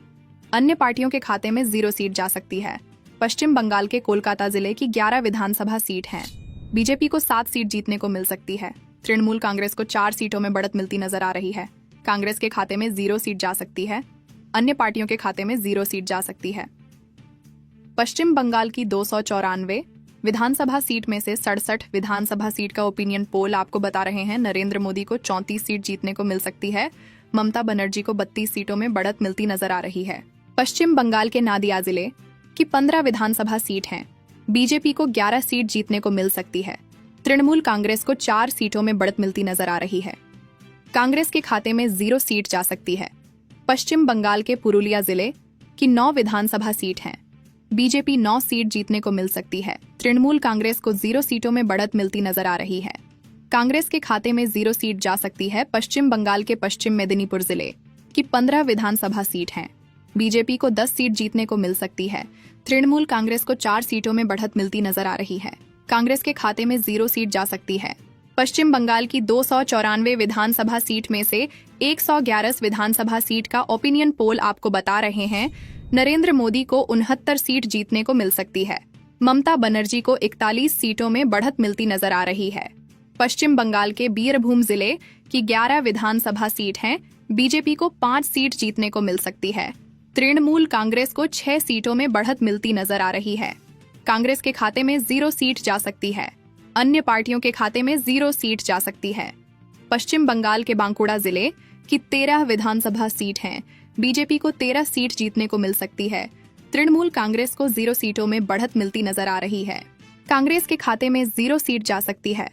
अन्य पार्टियों के खाते में 0 सीट जा सकती है। पश्चिम बंगाल के कोलकाता जिले की 11 विधानसभा सीट हैं। बीजेपी को 7 सीट जीतने को मिल सकती है। तृणमूल कांग्रेस को 4 सीटों में बढ़त मिलती नजर आ रही है। कांग्रेस के खाते में 0 सीट जा सकती है। अन्य पार्टियों के खाते में 0 सीट जा सकती है। पश्चिम बंगाल की 294 विधानसभा सीट में से 67 विधानसभा सीट का ओपिनियन पोल आपको बता रहे हैं नरेंद्र मोदी को 34 सीट जीतने को मिल सकती है। ममता बनर्जी को 32 सीटों में बढ़त मिलती नजर आ रही है। पश्चिम बंगाल के नादिया जिले की 15 विधानसभा सीट हैं। बीजेपी को 11 सीट जीतने को मिल सकती है। तृणमूल कांग्रेस को 4 सीटों में बढ़त मिलती नजर आ रही है। कांग्रेस के खाते में 0 सीट जा सकती है। पश्चिम बंगाल के पुरुलिया जिले की 9 विधानसभा सीट हैं। बीजेपी 9 सीट जीतने को मिल सकती है। तृणमूल कांग्रेस को 0 सीटों में बढ़त मिलती नजर आ रही है। कांग्रेस के खाते में 0 सीट जा सकती है। पश्चिम बंगाल के पश्चिम मेदिनीपुर जिले की 15 विधानसभा सीट हैं। बीजेपी को 10 सीट जीतने को मिल सकती है। तृणमूल कांग्रेस को 4 सीटों में बढ़त मिलती नजर आ रही है। कांग्रेस के खाते में 0 सीट जा सकती है। पश्चिम बंगाल की 294 विधानसभा सीट में से 111 विधानसभा सीट का ओपिनियन पोल आपको बता रहे हैं नरेंद्र मोदी को 69 सीट जीतने को मिल सकती है। ममता बनर्जी को 41 सीटों में बढ़त मिलती नजर आ रही है। पश्चिम बंगाल के बीरभूम जिले की 11 विधानसभा सीट हैं। बीजेपी को 5 सीट जीतने को मिल सकती है। तृणमूल कांग्रेस को 6 सीटों में बढ़त मिलती नजर आ रही है। कांग्रेस के खाते में 0 सीट जा सकती है। अन्य पार्टियों के खाते में 0 सीट जा सकती है। पश्चिम बंगाल के बांकुड़ा जिले की 13 विधानसभा सीट हैं। बीजेपी को 13 सीट जीतने को मिल सकती है। तृणमूल कांग्रेस को 0 सीटों में बढ़त मिलती नजर आ रही है। कांग्रेस के खाते में 0 सीट जा सकती है।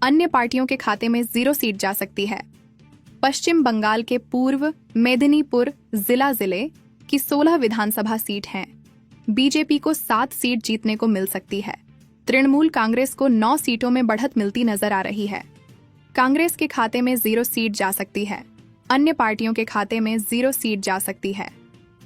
अन्य पार्टियों के खाते में 0 सीट जा सकती है। पश्चिम बंगाल के पूर्व मेदिनीपुर जिले की 16 विधानसभा सीट हैं। बीजेपी को 7 सीट जीतने को मिल सकती है। तृणमूल कांग्रेस को 9 सीटों में बढ़त मिलती नजर आ रही है। कांग्रेस के खाते में 0 सीट जा सकती है। अन्य पार्टियों के खाते में 0 सीट जा सकती है।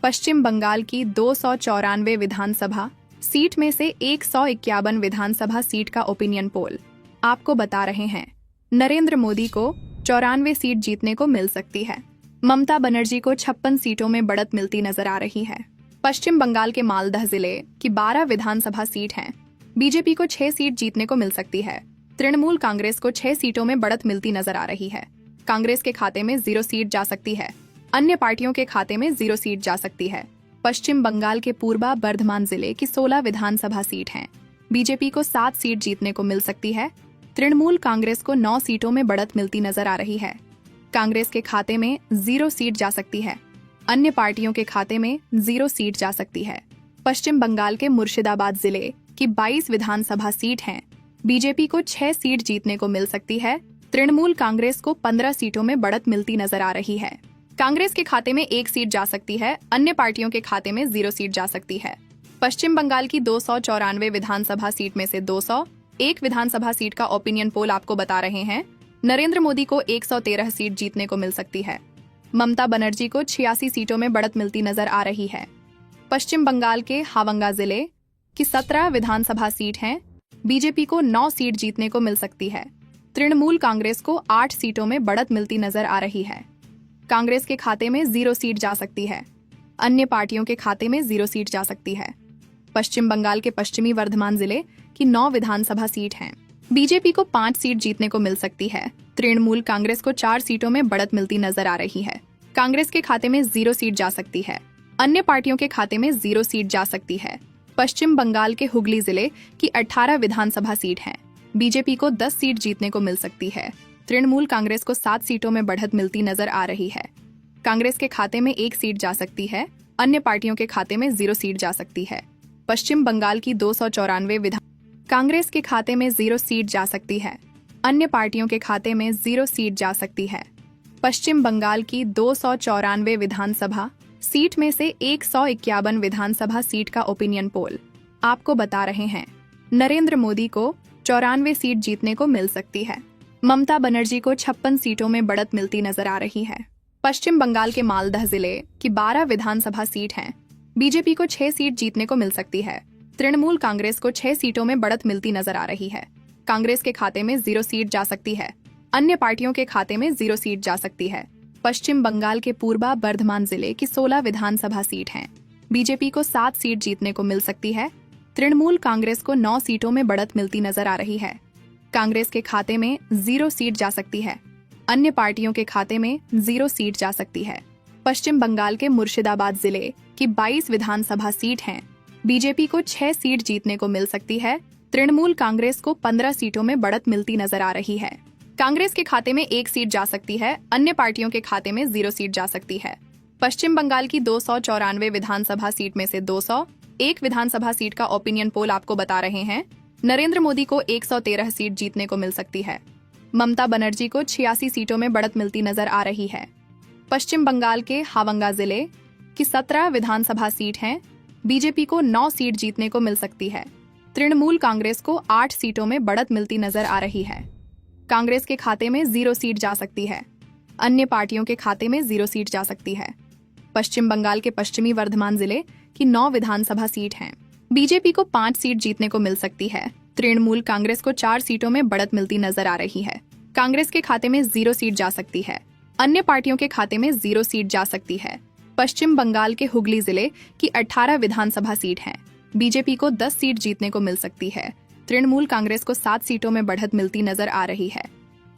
पश्चिम बंगाल की 294 विधानसभा सीट में से 151 विधानसभा सीट का ओपिनियन पोल आपको बता रहे हैं नरेंद्र मोदी को 94 सीट जीतने को मिल सकती है। ममता बनर्जी को 56 सीटों में बढ़त मिलती नजर आ रही है। पश्चिम बंगाल के मालदह जिले की 12 विधानसभा सीट हैं। बीजेपी को 6 सीट जीतने को मिल सकती है। तृणमूल कांग्रेस को 6 सीटों में बढ़त मिलती नजर आ रही है। कांग्रेस के खाते में 0 सीट जा सकती है। अन्य पार्टियों के खाते में 0 सीट जा सकती है। पश्चिम बंगाल के पूर्वा बर्धमान जिले की 16 विधानसभा सीट हैं। बीजेपी को 7 सीट जीतने को मिल सकती है। तृणमूल कांग्रेस को 9 सीटों में बढ़त मिलती नजर आ रही है। कांग्रेस के खाते में 0 सीट जा सकती है। अन्य पार्टियों के खाते में 0 सीट जा सकती है। पश्चिम बंगाल के मुर्शिदाबाद जिले की 22 विधानसभा सीट हैं। बीजेपी को 6 सीट जीतने को मिल सकती है। तृणमूल कांग्रेस को 15 सीटों में बढ़त मिलती नजर आ रही है। कांग्रेस के खाते में 1 सीट जा सकती है। अन्य पार्टियों के खाते में 0 सीट जा सकती है। पश्चिम बंगाल की 294 विधानसभा सीट में से 201 विधानसभा सीट का ओपिनियन पोल आपको बता रहे हैं नरेंद्र मोदी को 113 सीट जीतने को मिल सकती है। ममता बनर्जी को 86 सीटों में बढ़त मिलती नजर आ रही है। पश्चिम बंगाल के हावंगा जिले की 17 विधानसभा सीट हैं। बीजेपी को 9 सीट जीतने को मिल सकती है। तृणमूल कांग्रेस को 8 सीटों में बढ़त मिलती नजर आ रही है। कांग्रेस के खाते में 0 सीट जा सकती है। अन्य पार्टियों के खाते में 0 सीट जा सकती है। पश्चिम बंगाल के पश्चिमी वर्धमान जिले की 9 विधानसभा सीट हैं। बीजेपी को 5 सीट जीतने को मिल सकती है। तृणमूल कांग्रेस को 4 सीटों में बढ़त मिलती नजर आ रही है। कांग्रेस के खाते में 0 सीट जा सकती है। अन्य पार्टियों के खाते में 0 सीट जा सकती है। पश्चिम बंगाल के हुगली जिले की 18 विधानसभा सीट हैं। बीजेपी को 10 सीट जीतने को मिल सकती है। तृणमूल कांग्रेस को 7 सीटों में बढ़त मिलती नजर आ रही है। कांग्रेस के खाते में 1 सीट जा सकती है। अन्य पार्टियों के खाते में 0 सीट जा सकती है। पश्चिम बंगाल की 294 विधान कांग्रेस के खाते में 0 सीट जा सकती है। अन्य पार्टियों के खाते में 0 सीट जा सकती है। पश्चिम बंगाल की 294 विधानसभा सीट में से 151 विधानसभा सीट का ओपिनियन पोल आपको बता रहे हैं नरेंद्र मोदी को 94 सीट जीतने को मिल सकती है। ममता बनर्जी को 56 सीटों में बढ़त मिलती नजर आ रही है। पश्चिम बंगाल के मालदह जिले की 12 विधानसभा सीट हैं। बीजेपी को 6 सीट जीतने को मिल सकती है। तृणमूल कांग्रेस को 6 सीटों में बढ़त मिलती नजर आ रही है। कांग्रेस के खाते में 0 सीट जा सकती है। अन्य पार्टियों के खाते में 0 सीट जा सकती है। पश्चिम बंगाल के पूर्वा बर्धमान जिले की 16 विधानसभा सीट हैं। बीजेपी को 7 सीट जीतने को मिल सकती है। तृणमूल कांग्रेस को 9 सीटों में बढ़त मिलती नजर आ रही है। कांग्रेस के खाते में 0 सीट जा सकती है। अन्य पार्टियों के खाते में 0 सीट जा सकती है। पश्चिम बंगाल के मुर्शिदाबाद जिले की 22 विधानसभा सीट हैं। बीजेपी को 6 सीट जीतने को मिल सकती है। तृणमूल कांग्रेस को 15 सीटों में बढ़त मिलती नजर आ रही है। कांग्रेस के खाते में 1 सीट जा सकती है। अन्य पार्टियों के खाते में 0 सीट जा सकती है। पश्चिम बंगाल की 294 विधानसभा सीट में से 201 विधानसभा सीट का ओपिनियन पोल आपको बता रहे हैं नरेंद्र मोदी को 113 सीट जीतने को मिल सकती है। ममता बनर्जी को 86 सीटों में बढ़त मिलती नजर आ रही है। पश्चिम बंगाल के हावंगा जिले की 17 विधानसभा सीट हैं। बीजेपी को 9 सीट जीतने को मिल सकती है। तृणमूल कांग्रेस को 8 सीटों में बढ़त मिलती नजर आ रही है। कांग्रेस के खाते में 0 सीट जा सकती है। अन्य पार्टियों के खाते में 0 सीट जा सकती है। पश्चिम बंगाल के पश्चिमी वर्धमान जिले की 9 विधानसभा सीट हैं। बीजेपी को 5 सीट जीतने को मिल सकती है। तृणमूल कांग्रेस को 4 सीटों में बढ़त मिलती नजर आ रही है। कांग्रेस के खाते में 0 सीट जा सकती है। अन्य पार्टियों के खाते में 0 सीट जा सकती है। पश्चिम बंगाल के हुगली जिले की 18 विधानसभा सीट हैं। बीजेपी को 10 सीट जीतने को मिल सकती है। तृणमूल कांग्रेस को 7 सीटों में बढ़त मिलती नजर आ रही है।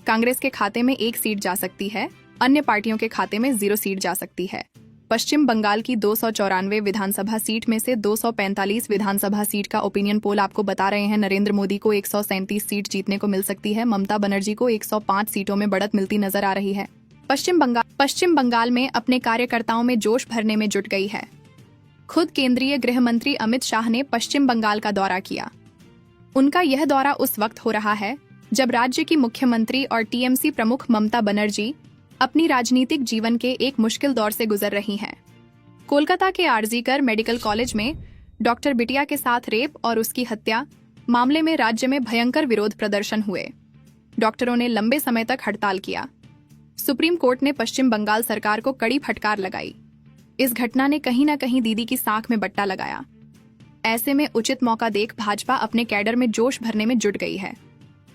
कांग्रेस के खाते में 1 सीट जा सकती है। अन्य पार्टियों के खाते में 0 सीट जा सकती है। पश्चिम बंगाल की 294 विधानसभा सीट में से 245 विधानसभा सीट का ओपिनियन पोल आपको बता रहे हैं नरेंद्र मोदी को 137 सीट जीतने को मिल सकती है। ममता बनर्जी को 105 सीटों में बढ़त मिलती नजर आ रही है। पश्चिम बंगाल में अपने कार्यकर्ताओं में जोश भरने में जुट गई है। खुद केंद्रीय गृह मंत्री अमित शाह ने पश्चिम बंगाल का दौरा किया। उनका यह दौरा उस वक्त हो रहा है जब राज्य की मुख्यमंत्री और टीएमसी प्रमुख ममता बनर्जी अपनी राजनीतिक जीवन के एक मुश्किल दौर से गुजर रही हैं। कोलकाता के आरजीकर मेडिकल कॉलेज में डॉक्टर बिटिया के साथ रेप और उसकी हत्या मामले में राज्य में भयंकर विरोध प्रदर्शन हुए। डॉक्टरों ने लंबे समय तक हड़ताल किया। सुप्रीम कोर्ट ने पश्चिम बंगाल सरकार को कड़ी फटकार लगाई। इस घटना ने कहीं न कहीं दीदी की साख में बट्टा लगाया। ऐसे में उचित मौका देख भाजपा अपने कैडर में जोश भरने में जुट गई है।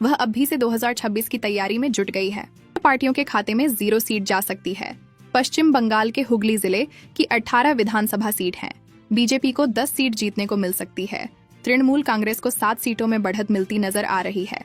वह अब भी से 2026 की तैयारी में जुट गई है। पार्टियों के खाते में 0 सीट जा सकती है। पश्चिम बंगाल के हुगली जिले की 18 विधानसभा सीट हैं। बीजेपी को 10 सीट जीतने को मिल सकती है। तृणमूल कांग्रेस को 7 सीटों में बढ़त मिलती नजर आ रही है।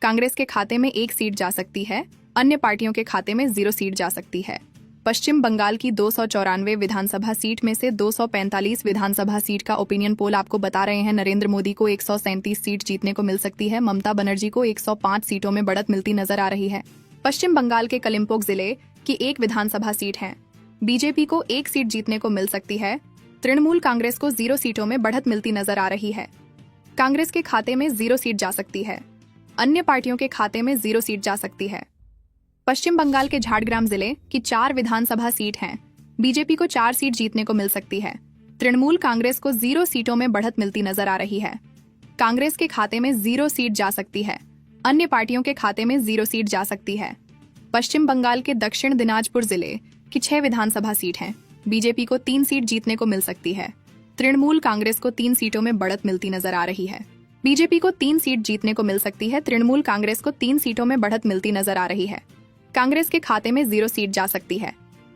कांग्रेस के खाते में 1 सीट जा सकती है। अन्य पार्टियों के खाते में 0 सीट जा सकती है। पश्चिम बंगाल की 294 विधानसभा सीट में से 245 विधानसभा सीट का ओपिनियन पोल आपको बता रहे हैं नरेंद्र मोदी को 137 सीट जीतने को मिल सकती है। ममता बनर्जी को 105 सीटों में बढ़त मिलती नजर आ रही है। पश्चिम बंगाल के कलिम्पोंग जिले की 1 विधानसभा सीट है। बीजेपी को 1 सीट जीतने को मिल सकती है। तृणमूल कांग्रेस को 0 सीटों में बढ़त मिलती नजर आ रही है। कांग्रेस के खाते में 0 सीट जा सकती है। अन्य पार्टियों के खाते में 0 सीट जा सकती है। पश्चिम बंगाल के झारग्राम जिले की 4 विधानसभा सीट हैं। बीजेपी को 4 सीट जीतने को मिल सकती है। तृणमूल कांग्रेस को 0 सीटों में बढ़त मिलती नजर आ रही है। कांग्रेस के खाते में 0 सीट जा सकती है। अन्य पार्टियों के खाते में 0 सीट जा सकती है। पश्चिम बंगाल के दक्षिण दिनाजपुर जिले की 6 विधानसभा सीट हैं। बीजेपी को 3 सीट जीतने को मिल सकती है। तृणमूल कांग्रेस को 3 सीटों में बढ़त मिलती नजर आ रही है। बीजेपी को 3 सीट जीतने को मिल सकती है। तृणमूल कांग्रेस को 3 सीटों में बढ़त मिलती नजर आ रही है। कांग्रेस के खाते में 0 सीट जा सकती है।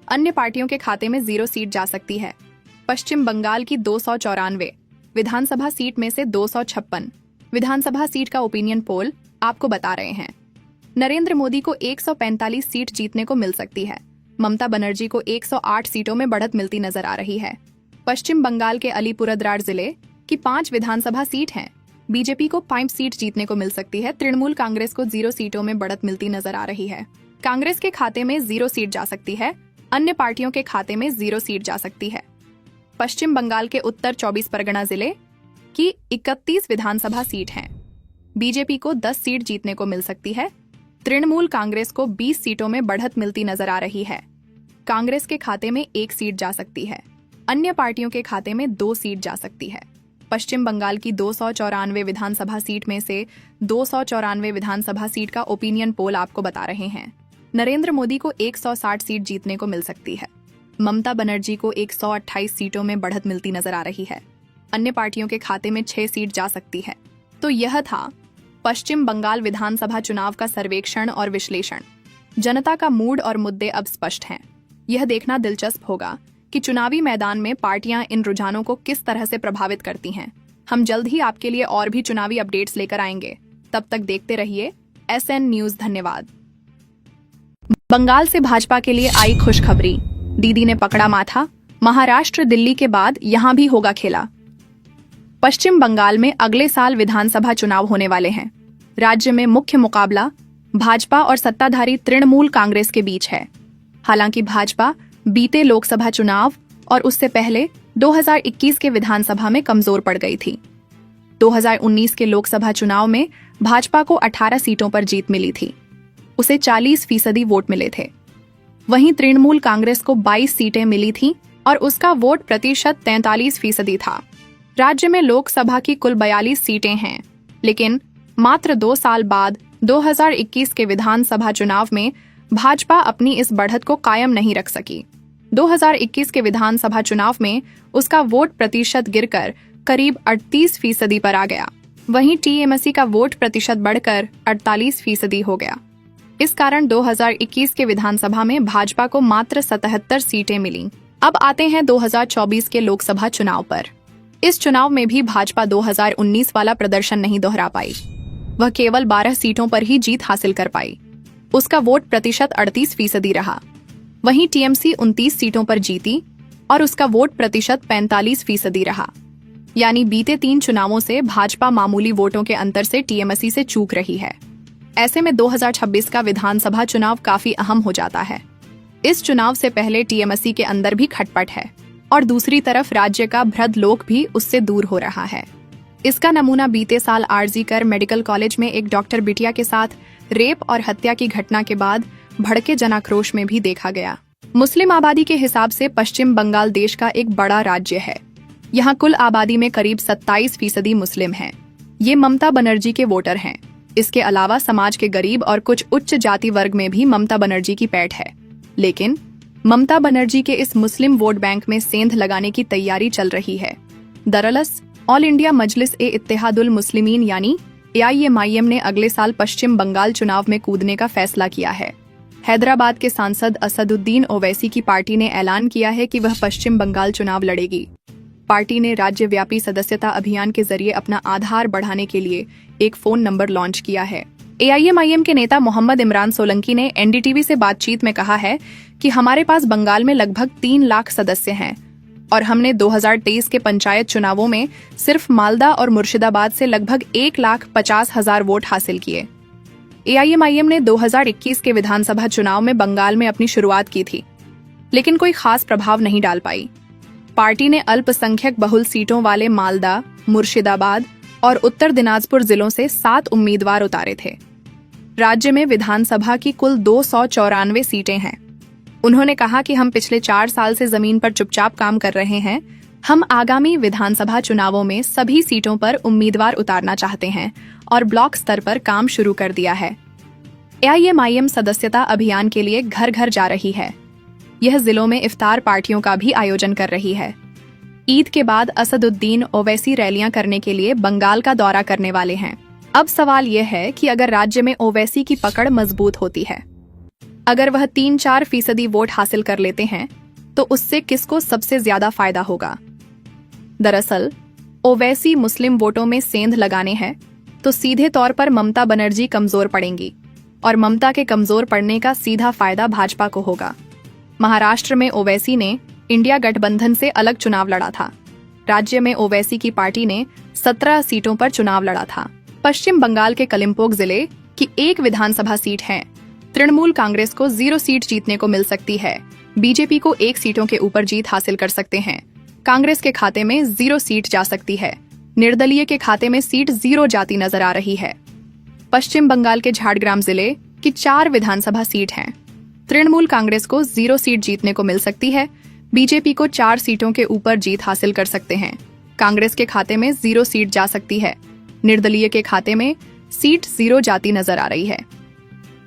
अन्य पार्टियों के खाते में 0 सीट जा सकती है। पश्चिम बंगाल की 294 विधानसभा सीट में से 256 विधानसभा सीट का ओपिनियन पोल आपको बता रहे हैं। नरेंद्र मोदी को 145 सीट जीतने को मिल सकती है। ममता बनर्जी को 108 सीटों में बढ़त मिलती नजर आ रही है। पश्चिम बंगाल के अलीपुरद्वार जिले की 5 विधानसभा सीट हैं। बीजेपी को 5 सीट जीतने को मिल सकती है। तृणमूल कांग्रेस को 0 सीटों में बढ़त मिलती नजर आ रही है। कांग्रेस के खाते में 0 सीट जा सकती है। अन्य पार्टियों के खाते में 0 सीट जा सकती है। पश्चिम बंगाल के उत्तर 24 परगना जिले की 31 विधानसभा सीट हैं। बीजेपी को 10 सीट जीतने को मिल सकती है। तृणमूल कांग्रेस को 20 सीटों में बढ़त मिलती नजर आ रही है। कांग्रेस के खाते में 1 सीट जा सकती है। अन्य पार्टियों के खाते में 2 सीट जा सकती है। पश्चिम बंगाल की 294 विधानसभा सीट में से 294 विधानसभा सीट का ओपिनियन पोल आपको बता रहे हैं। नरेंद्र मोदी को 160 सीट जीतने को मिल सकती है। ममता बनर्जी को 128 सीटों में बढ़त मिलती नजर आ रही है। अन्य पार्टियों के खाते में 6 सीट जा सकती है। तो यह था पश्चिम बंगाल विधानसभा चुनाव का सर्वेक्षण और विश्लेषण। जनता का मूड और मुद्दे अब स्पष्ट हैं। यह देखना दिलचस्प होगा कि चुनावी मैदान में पार्टियां इन रुझानों को किस तरह से प्रभावित करती हैं। हम जल्द ही आपके लिए और भी चुनावी अपडेट्स लेकर आएंगे। तब तक देखते रहिए SN न्यूज। धन्यवाद। बंगाल से भाजपा के लिए आई खुशखबरी। दीदी ने पकड़ा माथा। महाराष्ट्र दिल्ली के बाद यहां भी होगा खेला। पश्चिम बंगाल में अगले साल विधानसभा चुनाव होने वाले हैं। राज्य में मुख्य मुकाबला भाजपा और सत्ताधारी तृणमूल कांग्रेस के बीच है। हालांकि भाजपा बीते लोकसभा चुनाव और उससे पहले 2021 के विधानसभा में कमजोर पड़ गई थी। 2019 के लोकसभा चुनाव में भाजपा को 18 सीटों पर जीत मिली थी। उसे 40% वोट मिले थे। वहीं तृणमूल कांग्रेस को 22 सीटें मिली थीं और उसका वोट प्रतिशत 43% था। राज्य में लोकसभा की कुल 42 सीटें हैं, लेकिन मात्र 2 साल बाद 2021 के विधानसभा चुनाव में भाजपा अपनी इस बढ़त को कायम नहीं रख सकी। 2021 के विधानसभा चुनाव में उसका वोट प्रतिशत गिरकर करीब 38% पर आ गया। वहीं TMC का वोट प्रतिशत बढ़कर 48% हो गया। इस कारण 2021 के विधानसभा में भाजपा को मात्र 77 सीटें मिलीं। अब आते हैं 2024 के लोकसभा चुनाव पर। इस चुनाव में भी भाजपा 2019 वाला प्रदर्शन नहीं दोहरा पाई। वह केवल 12 सीटों पर ही जीत हासिल कर पाई। उसका वोट प्रतिशत 38% रहा। वहीं TMC 29 सीटों पर जीती और उसका वोट प्रतिशत 45% रहा। यानी बीते 3 चुनावों से भाजपा मामूली वोटों के अंतर से TMC से चूक रही है। ऐसे में 2026 का विधानसभा चुनाव काफी अहम हो जाता है। इस चुनाव से पहले TMC के अंदर भी खटपट है और दूसरी तरफ राज्य का भ्रदलोक भी उससे दूर हो रहा है। इसका नमूना बीते साल RG मेडिकल कॉलेज में एक डॉक्टर बिटिया के साथ रेप और हत्या की घटना के बाद भड़के जनाक्रोश में भी देखा गया। मुस्लिम आबादी के हिसाब से पश्चिम बंगाल देश का एक बड़ा राज्य है। यहाँ कुल आबादी में करीब 27% मुस्लिम हैं। ये ममता बनर्जी के वोटर हैं। इसके अलावा समाज के गरीब और कुछ उच्च जाति वर्ग में भी ममता बनर्जी की पैठ है। लेकिन ममता बनर्जी के इस मुस्लिम वोट बैंक में सेंध लगाने की तैयारी चल रही है। दरअसल ऑल इंडिया मजलिस ए इत्तेहादुल मुस्लिमीन यानी AIMIM ने अगले साल पश्चिम बंगाल चुनाव में कूदने का फैसला किया है। हैदराबाद के सांसद असदुद्दीन ओवैसी की पार्टी ने ऐलान किया है कि वह पश्चिम बंगाल चुनाव लड़ेगी। पार्टी ने राज्यव्यापी सदस्यता अभियान के जरिए अपना आधार बढ़ाने के लिए एक फोन नंबर लॉन्च किया है। AIMIM के नेता मोहम्मद इमरान सोलंकी ने NDTV से बातचीत में कहा है कि हमारे पास बंगाल में लगभग 3 लाख सदस्य हैं और हमने 2023 के पंचायत चुनावों में सिर्फ मालदा और मुर्शिदाबाद से लगभग 1,50,000 वोट हासिल किए। AIMIM ने 2021 के विधानसभा चुनाव में बंगाल में अपनी शुरुआत की थी, लेकिन कोई खास प्रभाव नहीं डाल पाई। पार्टी ने अल्पसंख्यक बहुल सीटों वाले मालदा, मुर्शिदाबाद और उत्तर दिनाजपुर जिलों से 7 उम्मीदवार उतारे थे। राज्य में विधानसभा की कुल 294 सीटें हैं। उन्होंने कहा कि हम पिछले 4 साल से जमीन पर चुपचाप काम कर रहे हैं, हम आगामी विधानसभा चुनावों में सभी सीटों पर उम्मीदवार उतारना चाहते हैं और ब्लॉक स्तर पर काम शुरू कर दिया है। AIMIM सदस्यता अभियान के लिए घर घर जा रही है। यह जिलों में इफ्तार पार्टियों का भी आयोजन कर रही है। ईद के बाद असदुद्दीन ओवैसी रैलियां करने के लिए बंगाल का दौरा करने वाले हैं। अब सवाल यह है कि अगर राज्य में ओवैसी की पकड़ मजबूत होती है, अगर वह 3-4% वोट हासिल कर लेते हैं, तो उससे किसको सबसे ज्यादा फायदा होगा? दरअसल ओवैसी मुस्लिम वोटों में सेंध लगाने हैं तो सीधे तौर पर ममता बनर्जी कमजोर पड़ेंगी और ममता के कमजोर पड़ने का सीधा फायदा भाजपा को होगा। महाराष्ट्र में ओवैसी ने इंडिया गठबंधन से अलग चुनाव लड़ा था। राज्य में ओवैसी की पार्टी ने 17 सीटों पर चुनाव लड़ा था। पश्चिम बंगाल के कलिम्पोंग जिले की एक विधानसभा सीट है। तृणमूल कांग्रेस को 0 सीट जीतने को मिल सकती है। बीजेपी को 1 सीटों के ऊपर जीत हासिल कर सकते हैं। कांग्रेस के खाते में 0 सीट जा सकती है। निर्दलीय के खाते में सीट 0 जाती नजर आ रही है। पश्चिम बंगाल के झारग्राम जिले की 4 विधानसभा सीट हैं। तृणमूल कांग्रेस को 0 सीट जीतने को मिल सकती है। बीजेपी को 4 सीटों के ऊपर जीत हासिल कर सकते हैं। कांग्रेस के खाते में 0 सीट जा सकती है। निर्दलीय के खाते में सीट 0 जाती नजर आ रही है।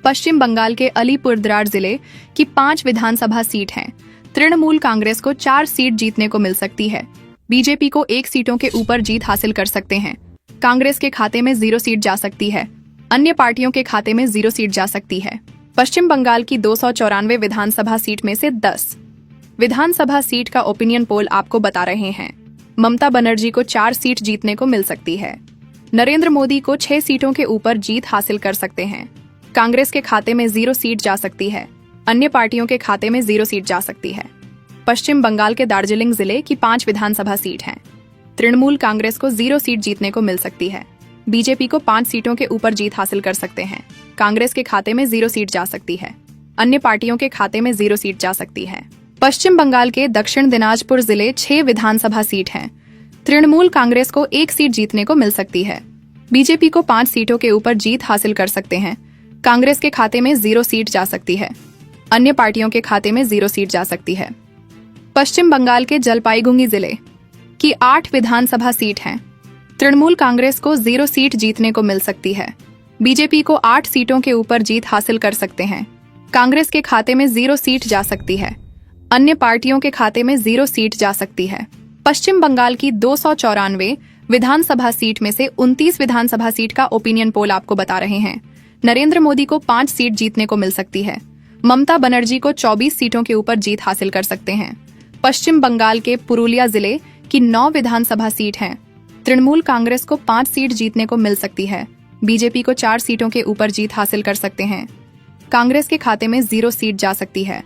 पश्चिम बंगाल के अलीपुरद्वार जिले की 5 विधानसभा सीट हैं। तृणमूल कांग्रेस को 4 सीट जीतने को मिल सकती है। बीजेपी को 1 सीटों के ऊपर जीत हासिल कर सकते हैं। कांग्रेस के खाते में 0 सीट जा सकती है। अन्य पार्टियों के खाते में 0 सीट जा सकती है। पश्चिम बंगाल की 294 विधानसभा सीट में से 10 विधानसभा सीट का ओपिनियन पोल आपको बता रहे हैं। ममता बनर्जी को 4 सीट जीतने को मिल सकती है। नरेंद्र मोदी को 6 सीटों के ऊपर जीत हासिल कर सकते हैं। कांग्रेस के खाते में 0 सीट जा सकती है। अन्य पार्टियों के खाते में 0 सीट जा सकती है। पश्चिम बंगाल के दार्जिलिंग जिले की 5 विधानसभा सीट हैं। तृणमूल कांग्रेस को 0 सीट जीतने को मिल सकती है। बीजेपी को 5 सीटों के ऊपर जीत हासिल कर सकते हैं। कांग्रेस के खाते में 0 सीट जा सकती है। अन्य पार्टियों के खाते में 0 सीट जा सकती है। पश्चिम बंगाल के दक्षिण दिनाजपुर जिले 6 विधानसभा सीट हैं। तृणमूल कांग्रेस को 1 सीट जीतने को मिल सकती है। बीजेपी को 5 सीटों के ऊपर जीत हासिल कर सकते हैं। कांग्रेस के खाते में 0 सीट जा सकती है। अन्य पार्टियों के खाते में 0 सीट जा सकती है। पश्चिम बंगाल के जलपाईगुड़ी जिले की 8 विधानसभा सीट हैं। तृणमूल कांग्रेस को 0 सीट जीतने को मिल सकती है। बीजेपी को 8 सीटों के ऊपर जीत हासिल कर सकते हैं। कांग्रेस के खाते में 0 सीट जा सकती है। अन्य पार्टियों के खाते में 0 सीट जा सकती है। पश्चिम बंगाल की 294 विधानसभा सीट में से 29 विधानसभा सीट का ओपिनियन पोल आपको बता रहे हैं। नरेंद्र मोदी को 5 सीट जीतने को मिल सकती है। ममता बनर्जी को 24 सीटों के ऊपर जीत हासिल कर सकते हैं। पश्चिम बंगाल के पुरुलिया जिले की 9 विधानसभा सीट हैं। तृणमूल कांग्रेस को 5 सीट जीतने को मिल सकती है। बीजेपी को 4 सीटों के ऊपर जीत हासिल कर सकते हैं। कांग्रेस के खाते में 0 सीट जा सकती है।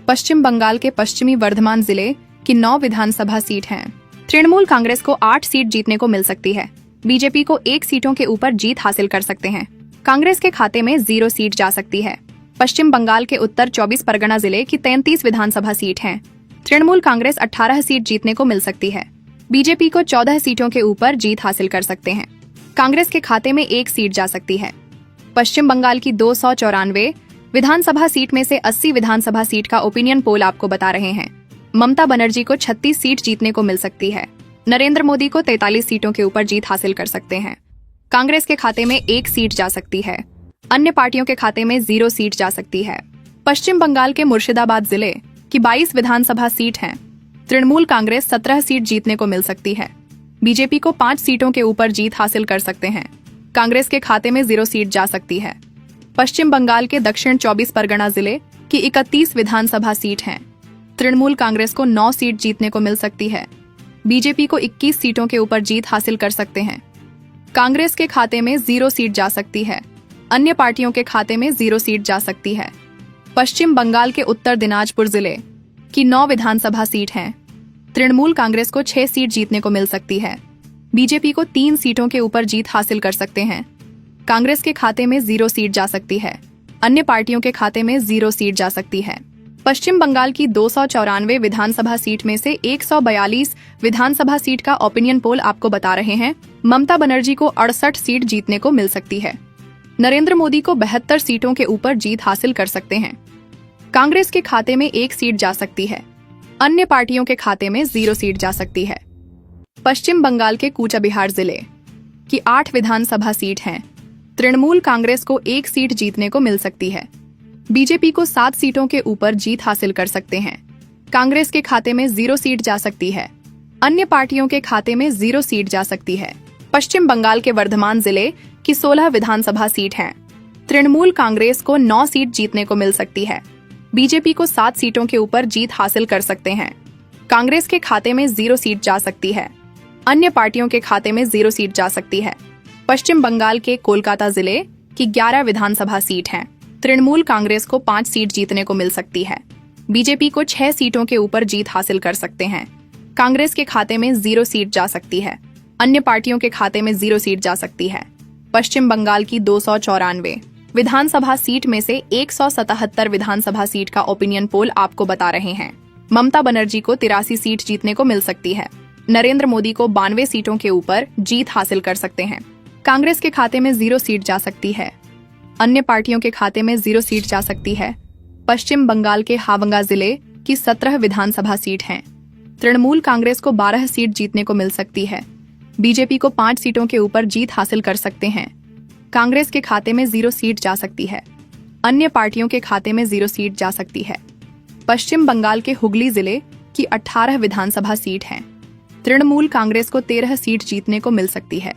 पश्चिम बंगाल के पश्चिमी वर्धमान जिले की 9 विधानसभा सीट हैं। तृणमूल कांग्रेस को 8 सीट जीतने को मिल सकती है। बीजेपी को 1 सीटों के ऊपर जीत हासिल कर सकते हैं। कांग्रेस के खाते में 0 सीट जा सकती है। पश्चिम बंगाल के उत्तर 24 परगना जिले की 33 विधानसभा सीट हैं। तृणमूल कांग्रेस 18 सीट जीतने को मिल सकती है। बीजेपी को 14 सीटों के ऊपर जीत हासिल कर सकते हैं। कांग्रेस के खाते में 1 सीट जा सकती है। पश्चिम बंगाल की 294 विधानसभा सीट में से 80 विधानसभा सीट का ओपिनियन पोल आपको बता रहे हैं। ममता बनर्जी को 36 सीट जीतने को मिल सकती है। नरेंद्र मोदी को 43 सीटों के ऊपर जीत हासिल कर सकते हैं। कांग्रेस के खाते में 1 सीट जा सकती है। अन्य पार्टियों के खाते में 0 सीट जा सकती है। पश्चिम बंगाल के मुर्शिदाबाद जिले की 22 विधानसभा सीट हैं। तृणमूल कांग्रेस 17 सीट जीतने को मिल सकती है। बीजेपी को 5 सीटों के ऊपर जीत हासिल कर सकते हैं। कांग्रेस के खाते में 0 सीट जा सकती है। पश्चिम बंगाल के दक्षिण 24 परगना जिले की 31 विधानसभा सीट हैं। तृणमूल कांग्रेस को 9 सीट जीतने को मिल सकती है। बीजेपी को 21 सीटों के ऊपर जीत हासिल कर सकते हैं। कांग्रेस के खाते में 0 सीट जा सकती है। अन्य पार्टियों के खाते में 0 सीट जा सकती है। पश्चिम बंगाल के उत्तर दिनाजपुर जिले की 9 विधानसभा सीट हैं। तृणमूल कांग्रेस को 6 सीट जीतने को मिल सकती है। बीजेपी को 3 सीटों के ऊपर जीत हासिल कर सकते हैं। कांग्रेस के खाते में 0 सीट जा सकती है। अन्य पार्टियों के खाते में 0 सीट जा सकती है। पश्चिम बंगाल की 294 विधानसभा सीट में से 142 विधानसभा सीट का ओपिनियन पोल आपको बता रहे हैं। ममता बनर्जी को 68 सीट जीतने को मिल सकती है। नरेंद्र मोदी को 72 सीटों के ऊपर जीत हासिल कर सकते हैं। कांग्रेस के खाते में 1 सीट जा सकती है। अन्य पार्टियों के खाते में 0 सीट जा सकती है। पश्चिम बंगाल के कूचबिहार जिले की 8 विधानसभा सीट हैं। तृणमूल कांग्रेस को 1 सीट जीतने को मिल सकती है। बीजेपी को 7 सीटों के ऊपर जीत हासिल कर सकते हैं। कांग्रेस के खाते में 0 सीट जा सकती है। अन्य पार्टियों के खाते में 0 सीट जा सकती है। पश्चिम बंगाल के वर्धमान जिले की 16 विधानसभा सीट हैं। तृणमूल कांग्रेस को 9 सीट जीतने को मिल सकती है। बीजेपी को 7 सीटों के ऊपर जीत हासिल कर सकते हैं। कांग्रेस के खाते में 0 सीट जा सकती है। अन्य पार्टियों के खाते में 0 सीट जा सकती है। पश्चिम बंगाल के कोलकाता जिले की 11 विधानसभा सीट हैं। तृणमूल कांग्रेस को 5 सीट जीतने को मिल सकती है। बीजेपी को 6 सीटों के ऊपर जीत हासिल कर सकते हैं। कांग्रेस के खाते में 0 सीट जा सकती है। अन्य पार्टियों के खाते में 0 सीट जा सकती है। पश्चिम बंगाल की 294 विधानसभा सीट में से 177 विधानसभा सीट का ओपिनियन पोल आपको बता रहे हैं। ममता बनर्जी को 83 सीट जीतने को मिल सकती है। नरेंद्र मोदी को 92 सीटों के ऊपर जीत हासिल कर सकते हैं। कांग्रेस के खाते में 0 सीट जा सकती है। अन्य पार्टियों के खाते में 0 सीट जा सकती है। पश्चिम बंगाल के हावंगा जिले की 17 विधानसभा सीट हैं। तृणमूल कांग्रेस को 12 सीट जीतने को मिल सकती है। बीजेपी को 5 सीटों के ऊपर जीत हासिल कर सकते हैं। कांग्रेस के खाते में 0 सीट जा सकती है। अन्य पार्टियों के खाते में 0 सीट जा सकती है। पश्चिम बंगाल के हुगली जिले की 18 विधानसभा सीट हैं। तृणमूल कांग्रेस को 13 सीट जीतने को मिल सकती है।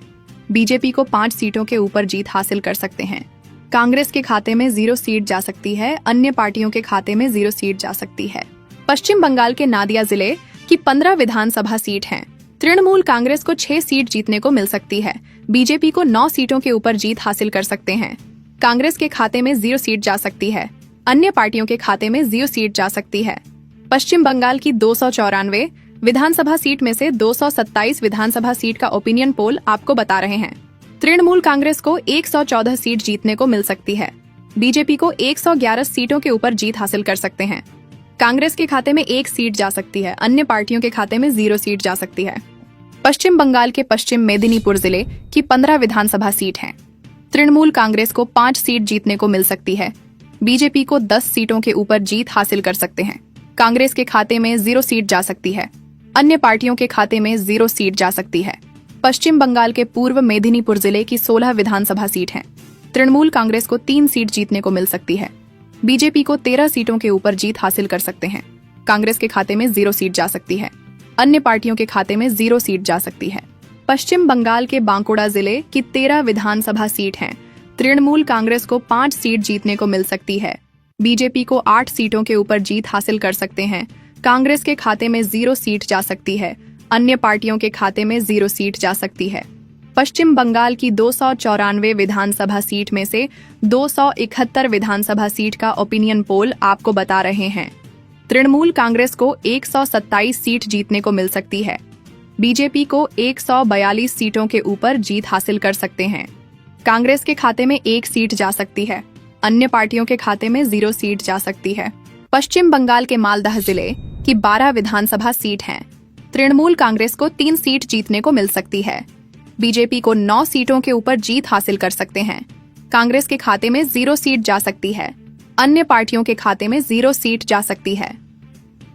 बीजेपी को 5 सीटों के ऊपर जीत हासिल कर सकते हैं। कांग्रेस के खाते में 0 सीट जा सकती है। अन्य पार्टियों के खाते में 0 सीट जा सकती है। पश्चिम बंगाल के नादिया जिले की 15 विधानसभा सीट हैं। तृणमूल कांग्रेस को 6 सीट जीतने को मिल सकती है। बीजेपी को 9 सीटों के ऊपर जीत हासिल कर सकते हैं। कांग्रेस के खाते में 0 सीट जा सकती है। अन्य पार्टियों के खाते में 0 सीट जा सकती है। पश्चिम बंगाल की 294 विधानसभा सीट में से 227 विधानसभा सीट का ओपिनियन पोल आपको बता रहे हैं। तृणमूल कांग्रेस को 114 सीट जीतने को मिल सकती है। बीजेपी को 111 सीटों के ऊपर जीत हासिल कर सकते हैं। कांग्रेस के खाते में 1 सीट जा सकती है। अन्य पार्टियों के खाते में 0 सीट जा सकती है। पश्चिम बंगाल के पश्चिम मेदिनीपुर जिले की 15 विधानसभा सीट हैं। तृणमूल कांग्रेस को 5 सीट जीतने को मिल सकती है। बीजेपी को 10 सीटों के ऊपर जीत हासिल कर सकते हैं। कांग्रेस के खाते में 0 सीट जा सकती है। अन्य पार्टियों के खाते में 0 सीट जा सकती है। पश्चिम बंगाल के पूर्व मेदिनीपुर जिले की 16 विधानसभा सीट हैं। तृणमूल कांग्रेस को 3 सीट जीतने को मिल सकती है। बीजेपी को 13 सीटों के ऊपर जीत हासिल कर सकते हैं। कांग्रेस के खाते में 0 सीट जा सकती है। अन्य पार्टियों के खाते में 0 सीट जा सकती है। पश्चिम बंगाल के बांकुड़ा जिले की 13 विधानसभा सीट हैं। तृणमूल कांग्रेस को 5 सीट जीतने को मिल सकती है। बीजेपी को 8 सीटों के ऊपर जीत हासिल कर सकते हैं। कांग्रेस के खाते में 0 सीट जा सकती है। अन्य पार्टियों के खाते में 0 सीट जा सकती है। पश्चिम बंगाल की 294 विधानसभा सीट में से 271 विधानसभा सीट का ओपिनियन पोल आपको बता रहे हैं। तृणमूल कांग्रेस को 127 सीट जीतने को मिल सकती है। बीजेपी को 142 सीटों के ऊपर जीत हासिल कर सकते हैं। कांग्रेस के खाते में 1 सीट जा सकती है। अन्य पार्टियों के खाते में 0 सीट जा सकती है। पश्चिम बंगाल के मालदह जिले की 12 विधानसभा सीट हैं। तृणमूल कांग्रेस को 3 सीट जीतने को मिल सकती है। बीजेपी को 9 सीटों के ऊपर जीत हासिल कर सकते हैं। कांग्रेस के खाते में 0 सीट जा सकती है। अन्य पार्टियों के खाते में 0 सीट जा सकती है।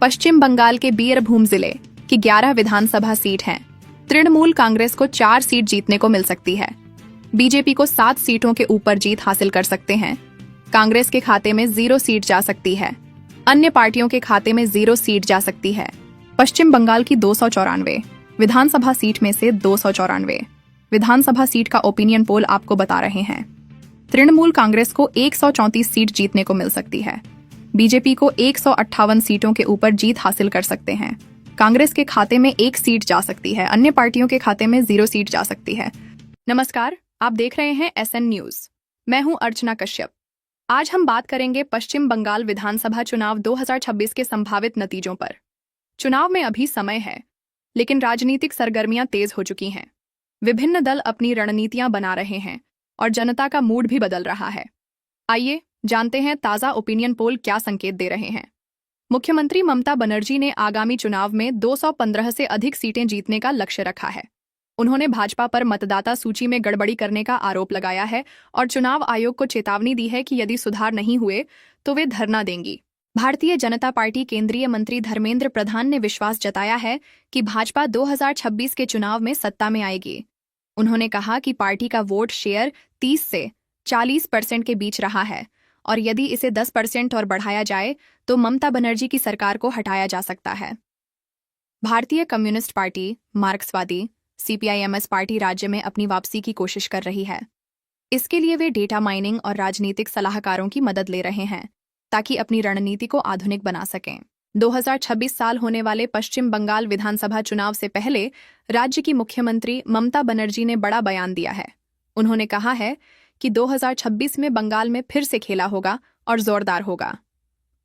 पश्चिम बंगाल के बीरभूम जिले की 11 विधानसभा सीट हैं। तृणमूल कांग्रेस को 4 सीट जीतने को मिल सकती है। बीजेपी को 7 सीटों के ऊपर जीत हासिल कर सकते हैं। कांग्रेस के खाते में 0 सीट जा सकती है। अन्य पार्टियों के खाते में 0 सीट जा सकती है। पश्चिम बंगाल की 294 विधानसभा सीट में से 294 विधानसभा सीट का ओपिनियन पोल आपको बता रहे हैं। तृणमूल कांग्रेस को 134 सीट जीतने को मिल सकती है। बीजेपी को 158 सीटों के ऊपर जीत हासिल कर सकते हैं। कांग्रेस के खाते में 1 सीट जा सकती है। अन्य पार्टियों के खाते में 0 सीट जा सकती है। नमस्कार, आप देख रहे हैं SN न्यूज। मैं हूं अर्चना कश्यप। आज हम बात करेंगे पश्चिम बंगाल विधानसभा चुनाव 2026 के संभावित नतीजों पर। चुनाव में अभी समय है, लेकिन राजनीतिक सरगर्मियां तेज हो चुकी हैं। विभिन्न दल अपनी रणनीतियां बना रहे हैं और जनता का मूड भी बदल रहा है। आइए जानते हैं ताज़ा ओपिनियन पोल क्या संकेत दे रहे हैं। मुख्यमंत्री ममता बनर्जी ने आगामी चुनाव में 215 से अधिक सीटें जीतने का लक्ष्य रखा है। उन्होंने भाजपा पर मतदाता सूची में गड़बड़ी करने का आरोप लगाया है और चुनाव आयोग को चेतावनी दी है कि यदि सुधार नहीं हुए तो वे धरना देंगी। भारतीय जनता पार्टी केंद्रीय मंत्री धर्मेंद्र प्रधान ने विश्वास जताया है कि भाजपा 2026 के चुनाव में सत्ता में आएगी। उन्होंने कहा कि पार्टी का वोट शेयर 30 से 40% के बीच रहा है और यदि इसे 10% और बढ़ाया जाए तो ममता बनर्जी की सरकार को हटाया जा सकता है। भारतीय कम्युनिस्ट पार्टी, मार्क्सवादी, CPIMS पार्टी राज्य में अपनी वापसी की कोशिश कर रही है। इसके लिए वे डेटा माइनिंग और राजनीतिक सलाहकारों की मदद ले रहे हैं ताकि अपनी रणनीति को आधुनिक बना सकें। 2026 साल होने वाले पश्चिम बंगाल विधानसभा चुनाव से पहले राज्य की मुख्यमंत्री ममता बनर्जी ने बड़ा बयान दिया है। उन्होंने कहा है कि 2026 में बंगाल में फिर से खेला होगा और जोरदार होगा।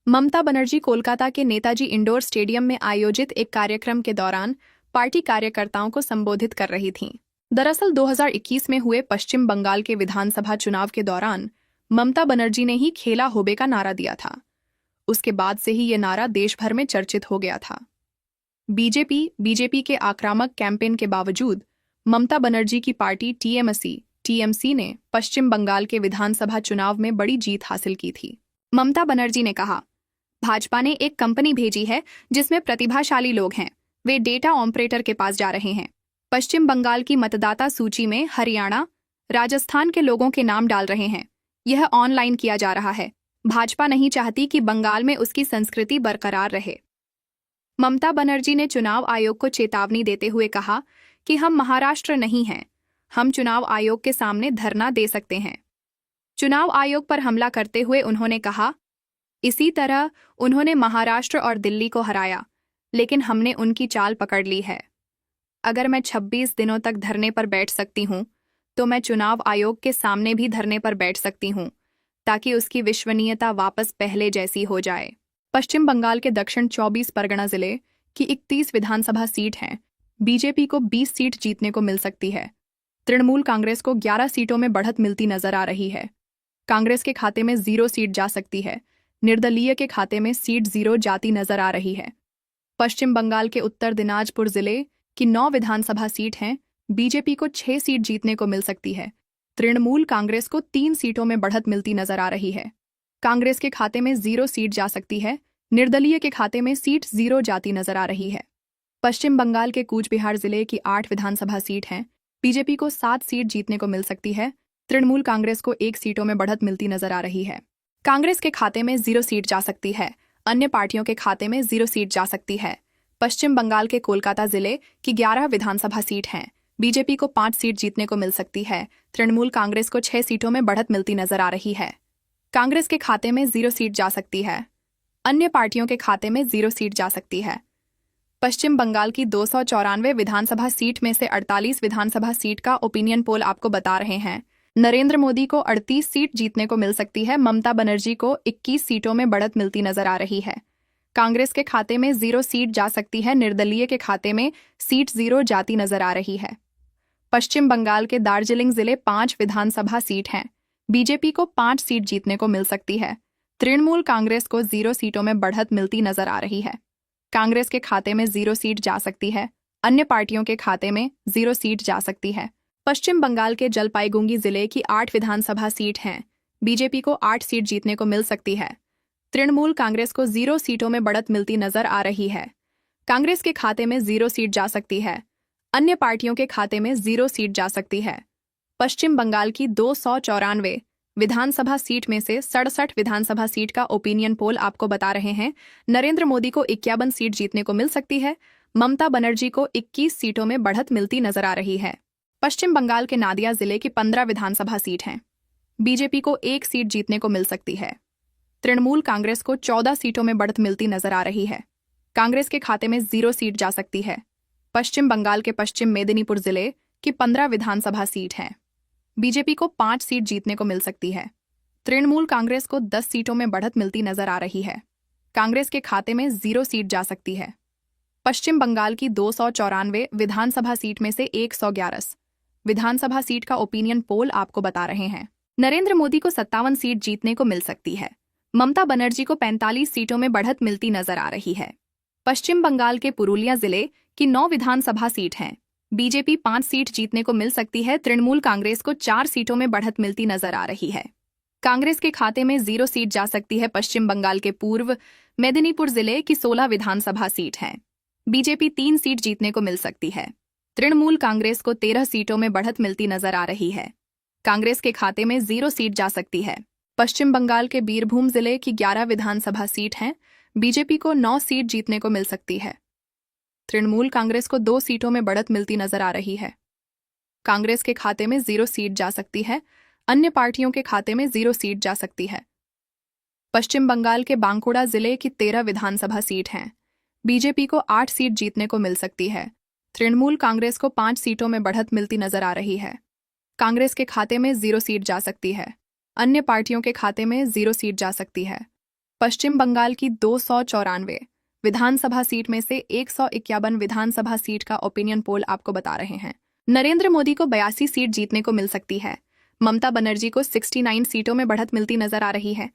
ममता बनर्जी कोलकाता के नेताजी इंडोर स्टेडियम में आयोजित एक कार्यक्रम के दौरान पार्टी कार्यकर्ताओं को संबोधित कर रही थीं। दरअसल 2021 में हुए पश्चिम बंगाल के विधानसभा चुनाव के दौरान ममता बनर्जी ने ही खेला होबे का नारा दिया था। उसके बाद से ही ये नारा देश भर में चर्चित हो गया था। बीजेपी के आक्रामक कैंपेन के बावजूद ममता बनर्जी की पार्टी TMC ने पश्चिम बंगाल के विधानसभा चुनाव में बड़ी जीत हासिल की थी। ममता बनर्जी ने कहा, भाजपा ने एक कंपनी भेजी है जिसमें प्रतिभाशाली लोग हैं। वे डेटा ऑपरेटर के पास जा रहे हैं। पश्चिम बंगाल की मतदाता सूची में हरियाणा, राजस्थान के लोगों के नाम डाल रहे हैं। यह ऑनलाइन किया जा रहा है। भाजपा नहीं चाहती कि बंगाल में उसकी संस्कृति बरकरार रहे। ममता बनर्जी ने चुनाव आयोग को चेतावनी देते हुए कहा कि हम महाराष्ट्र नहीं हैं। हम चुनाव आयोग के सामने धरना दे सकते हैं। चुनाव आयोग पर हमला करते हुए उन्होंने कहा, इसी तरह उन्होंने महाराष्ट्र और दिल्ली को हराया, लेकिन हमने उनकी चाल पकड़ ली है। अगर मैं 26 दिनों तक धरने पर बैठ सकती हूं, तो मैं चुनाव आयोग के सामने भी धरने पर बैठ सकती हूं, ताकि उसकी विश्वसनीयता वापस पहले जैसी हो जाए। पश्चिम बंगाल के दक्षिण 24 परगना जिले की 31 विधानसभा सीट हैं। बीजेपी को 20 सीट जीतने को मिल सकती है। तृणमूल कांग्रेस को 11 सीटों में बढ़त मिलती नजर आ रही है। कांग्रेस के खाते में 0 सीट जा सकती है। निर्दलीय के खाते में सीट 0 जाती नजर आ रही है। पश्चिम बंगाल के उत्तर दिनाजपुर जिले की 9 विधानसभा सीट हैं। बीजेपी को 6 सीट जीतने को मिल सकती है। तृणमूल कांग्रेस को 3 सीटों में बढ़त मिलती नजर आ रही है। कांग्रेस के खाते में 0 सीट जा सकती है। निर्दलीय के खाते में सीट 0 जाती नजर आ रही है। पश्चिम बंगाल के कूच बिहार जिले की 8 विधानसभा सीट हैं। बीजेपी को 7 सीट जीतने को मिल सकती है। तृणमूल कांग्रेस को 1 सीटों में बढ़त मिलती नजर आ रही है। कांग्रेस के खाते में 0 सीट जा सकती है। अन्य पार्टियों के खाते में 0 सीट जा सकती है। पश्चिम बंगाल के कोलकाता जिले की 11 विधानसभा सीट हैं। बीजेपी को 5 सीट जीतने को मिल सकती है। तृणमूल कांग्रेस को 6 सीटों में बढ़त मिलती नजर आ रही है। कांग्रेस के खाते में 0 सीट जा सकती है। अन्य पार्टियों के खाते में 0 सीट जा सकती है। पश्चिम बंगाल की 294 विधानसभा सीट में से 48 विधानसभा सीट का ओपिनियन पोल आपको बता रहे हैं। नरेंद्र मोदी को 38 सीट जीतने को मिल सकती है। ममता बनर्जी को 21 सीटों में बढ़त मिलती नजर आ रही है। कांग्रेस के खाते में 0 सीट जा सकती है। निर्दलीय के खाते में सीट 0 जाती नजर आ रही है। पश्चिम बंगाल के दार्जिलिंग जिले 5 विधानसभा सीट हैं। बीजेपी को 5 सीट जीतने को मिल सकती है। तृणमूल कांग्रेस को 0 सीटों में बढ़त मिलती नजर आ रही है। कांग्रेस के खाते में 0 सीट जा सकती है। अन्य पार्टियों के खाते में 0 सीट जा सकती है। पश्चिम बंगाल के जलपाईगुड़ी जिले की 8 विधानसभा सीट हैं। बीजेपी को 8 सीट जीतने को मिल सकती है। तृणमूल कांग्रेस को 0 सीटों में बढ़त मिलती नजर आ रही है। कांग्रेस के खाते में 0 सीट जा सकती है। अन्य पार्टियों के खाते में 0 सीट जा सकती है। पश्चिम बंगाल की 294 विधानसभा सीट में से 67 विधानसभा सीट का ओपिनियन पोल आपको बता रहे हैं। नरेंद्र मोदी को 51 सीट जीतने को मिल सकती है। ममता बनर्जी को 21 सीटों में बढ़त मिलती नजर आ रही है। पश्चिम बंगाल के नादिया जिले की 15 विधानसभा सीट हैं। बीजेपी को 1 सीट जीतने को मिल सकती है। तृणमूल कांग्रेस को 14 सीटों में बढ़त मिलती नजर आ रही है। कांग्रेस के खाते में 0 सीट जा सकती है। पश्चिम बंगाल के पश्चिम मेदिनीपुर जिले की 15 विधानसभा सीट हैं। बीजेपी को 5 सीट जीतने को मिल सकती है। तृणमूल कांग्रेस को 10 सीटों में बढ़त मिलती नजर आ रही है। कांग्रेस के खाते में 0 सीट जा सकती है। पश्चिम बंगाल की 294 विधानसभा सीट में से 111 विधानसभा सीट का ओपिनियन पोल आपको बता रहे हैं। नरेंद्र मोदी को 57 सीट जीतने को मिल सकती है। ममता बनर्जी को 45 सीटों में बढ़त मिलती नजर आ रही है। पश्चिम बंगाल के पुरुलिया जिले की 9 विधानसभा सीट हैं। बीजेपी 5 सीट जीतने को मिल सकती है। तृणमूल कांग्रेस को 4 सीटों में बढ़त मिलती नजर आ रही है। कांग्रेस के खाते में 0 सीट जा सकती है। पश्चिम बंगाल के पूर्व मेदिनीपुर जिले की 16 विधानसभा सीट हैं। बीजेपी 3 सीट जीतने को मिल सकती है। तृणमूल कांग्रेस को 13 सीटों में बढ़त मिलती नजर आ रही है। कांग्रेस के खाते में 0 सीट जा सकती है। पश्चिम बंगाल के बीरभूम जिले की 11 विधानसभा सीट हैं। बीजेपी को 9 सीट जीतने को मिल सकती है। तृणमूल कांग्रेस को 2 सीटों में बढ़त मिलती नजर आ रही है। कांग्रेस के खाते में 0 सीट जा सकती है। अन्य पार्टियों के खाते में 0 सीट जा सकती है। पश्चिम बंगाल के बांकुड़ा जिले की 13 विधानसभा सीट हैं। बीजेपी को 8 सीट जीतने को मिल सकती है। तृणमूल कांग्रेस को 5 सीटों में बढ़त मिलती नजर आ रही है। कांग्रेस के खाते में 0 सीट जा सकती है। अन्य पार्टियों के खाते में 0 सीट जा सकती है। पश्चिम बंगाल की 294 विधानसभा सीट में से 151 विधानसभा सीट का ओपिनियन पोल आपको बता रहे हैं। नरेंद्र मोदी को 82 सीट जीतने को मिल सकती है। ममता बनर्जी को 69 सीटों में बढ़त मिलती नजर आ रही है।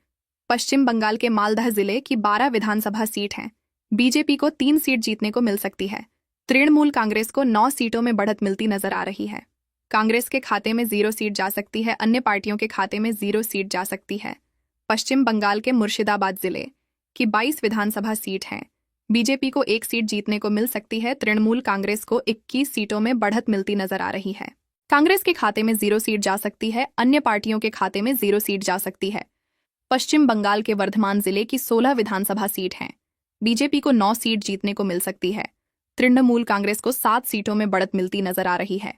पश्चिम बंगाल के मालदह जिले की 12 विधानसभा सीट हैं। बीजेपी को 3 सीट जीतने को मिल सकती है। तृणमूल कांग्रेस को 9 सीटों में बढ़त मिलती नजर आ रही है। कांग्रेस के खाते में 0 सीट जा सकती है। अन्य पार्टियों के खाते में 0 सीट जा सकती है। पश्चिम बंगाल के मुर्शिदाबाद जिले की 22 विधानसभा सीट हैं। बीजेपी को 1 सीट जीतने को मिल सकती है। तृणमूल कांग्रेस को 21 सीटों में बढ़त मिलती नजर आ रही है। कांग्रेस के खाते में 0 सीट जा सकती है। अन्य पार्टियों के खाते में 0 सीट जा सकती है। पश्चिम बंगाल के वर्धमान जिले की 16 विधानसभा सीट हैं। बीजेपी को 9 सीट जीतने को मिल सकती है। तृणमूल कांग्रेस को 7 सीटों में बढ़त मिलती नजर आ रही है।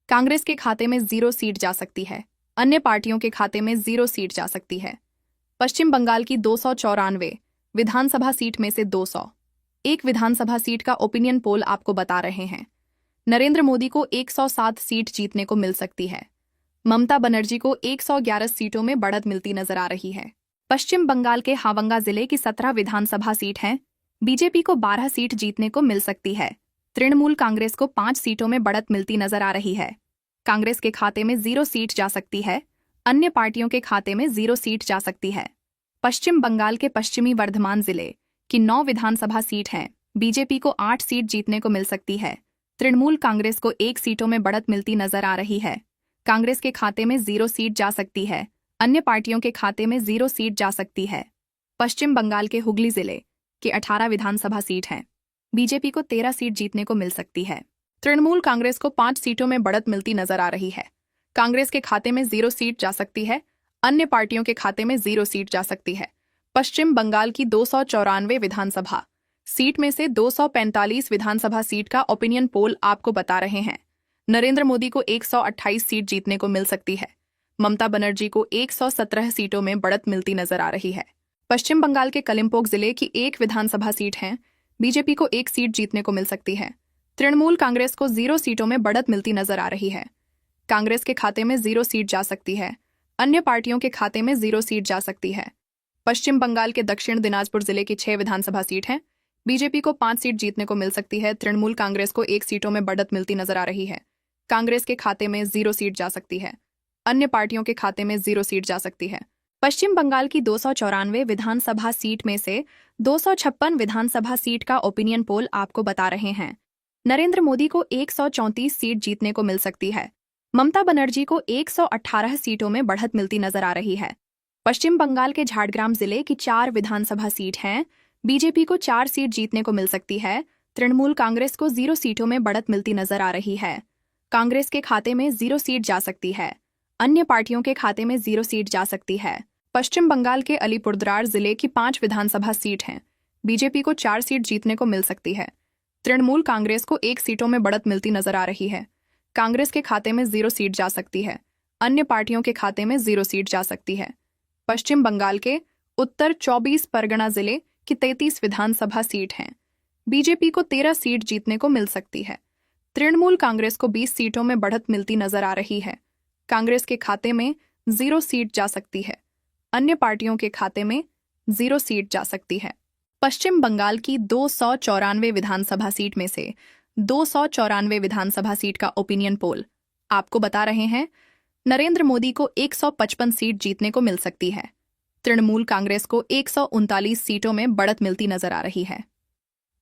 कांग्रेस के खाते में 0 सीट जा सकती है। अन्य पार्टियों के खाते में 0 सीट जा सकती है। पश्चिम बंगाल की 294 विधानसभा सीट में से 201 विधानसभा सीट का ओपिनियन पोल आपको बता रहे हैं। नरेंद्र मोदी को 107 सीट जीतने को मिल सकती है। ममता बनर्जी को 111 सीटों में बढ़त मिलती नजर आ रही है। पश्चिम बंगाल के हावंगा जिले की 17 विधानसभा सीट हैं। बीजेपी को 12 सीट जीतने को मिल सकती है। तृणमूल कांग्रेस को 5 सीटों में बढ़त मिलती नजर आ रही है। कांग्रेस के खाते में 0 सीट जा सकती है। अन्य पार्टियों के खाते में 0 सीट जा सकती है। पश्चिम बंगाल के पश्चिमी वर्धमान जिले की 9 विधानसभा सीट हैं। बीजेपी को 8 सीट जीतने को मिल सकती है। तृणमूल कांग्रेस को 1 सीटों में बढ़त मिलती नजर आ रही है। कांग्रेस के खाते में 0 सीट जा सकती है। अन्य पार्टियों के खाते में 0 सीट जा सकती है। पश्चिम बंगाल के हुगली जिले की 18 विधानसभा सीट हैं। बीजेपी को 13 सीट जीतने को मिल सकती है। तृणमूल कांग्रेस को 5 सीटों में बढ़त मिलती नजर आ रही है। कांग्रेस के खाते में 0 सीट जा सकती है। अन्य पार्टियों के खाते में 0 सीट जा सकती है। पश्चिम बंगाल की 294 विधानसभा सीट में से 245 विधानसभा सीट का ओपिनियन पोल आपको बता रहे हैं। नरेंद्र मोदी को 128 सीट जीतने को मिल सकती है। ममता बनर्जी को 117 सीटों में बढ़त मिलती नजर आ रही है। पश्चिम बंगाल के कलिम्पोंग जिले की 1 विधानसभा सीट है। बीजेपी को 1 सीट जीतने को मिल सकती है। तृणमूल कांग्रेस को 0 सीटों में बढ़त मिलती नजर आ रही है। कांग्रेस के खाते में 0 सीट जा सकती है। अन्य पार्टियों के खाते में 0 सीट जा सकती है। पश्चिम बंगाल के दक्षिण दिनाजपुर जिले की 6 विधानसभा सीट हैं। बीजेपी को 5 सीट जीतने को मिल सकती है। तृणमूल कांग्रेस को 1 सीटों में बढ़त मिलती नजर आ रही है। कांग्रेस के खाते में 0 सीट जा सकती है। अन्य पार्टियों के खाते में 0 सीट जा सकती है। पश्चिम बंगाल की 294 विधानसभा सीट में से 256 विधानसभा सीट का ओपिनियन पोल आपको बता रहे हैं। नरेंद्र मोदी को 134 सीट जीतने को मिल सकती है। ममता बनर्जी को 118 सीटों में बढ़त मिलती नजर आ रही है। पश्चिम बंगाल के झारग्राम जिले की 4 विधानसभा सीट हैं। बीजेपी को 4 सीट जीतने को मिल सकती है। तृणमूल कांग्रेस को 0 सीटों में बढ़त मिलती नजर आ रही है। कांग्रेस के खाते में 0 सीट जा सकती है। अन्य पार्टियों के खाते में 0 सीट जा सकती है। पश्चिम बंगाल के अलीपुरद्वार जिले की 5 विधानसभा सीट हैं। बीजेपी को 4 सीट जीतने को मिल सकती है। तृणमूल कांग्रेस को 1 सीटों में बढ़त मिलती नजर आ रही है। कांग्रेस के खाते में 0 सीट जा सकती है। अन्य पार्टियों के खाते में 0 सीट जा सकती है। पश्चिम बंगाल के उत्तर 24 परगना जिले की 33 विधानसभा सीट हैं। बीजेपी को 13 सीट जीतने को मिल सकती है। तृणमूल कांग्रेस को 20 सीटों में बढ़त मिलती नजर आ रही है। कांग्रेस के खाते में 0 सीट जा सकती है। अन्य पार्टियों के खाते में 0 सीट जा सकती है। पश्चिम बंगाल की 294 विधानसभा सीट में से 294 विधानसभा सीट का ओपिनियन पोल आपको बता रहे हैं। नरेंद्र मोदी को 155 सीट जीतने को मिल सकती है। तृणमूल कांग्रेस को 139 सीटों में बढ़त मिलती नजर आ रही है।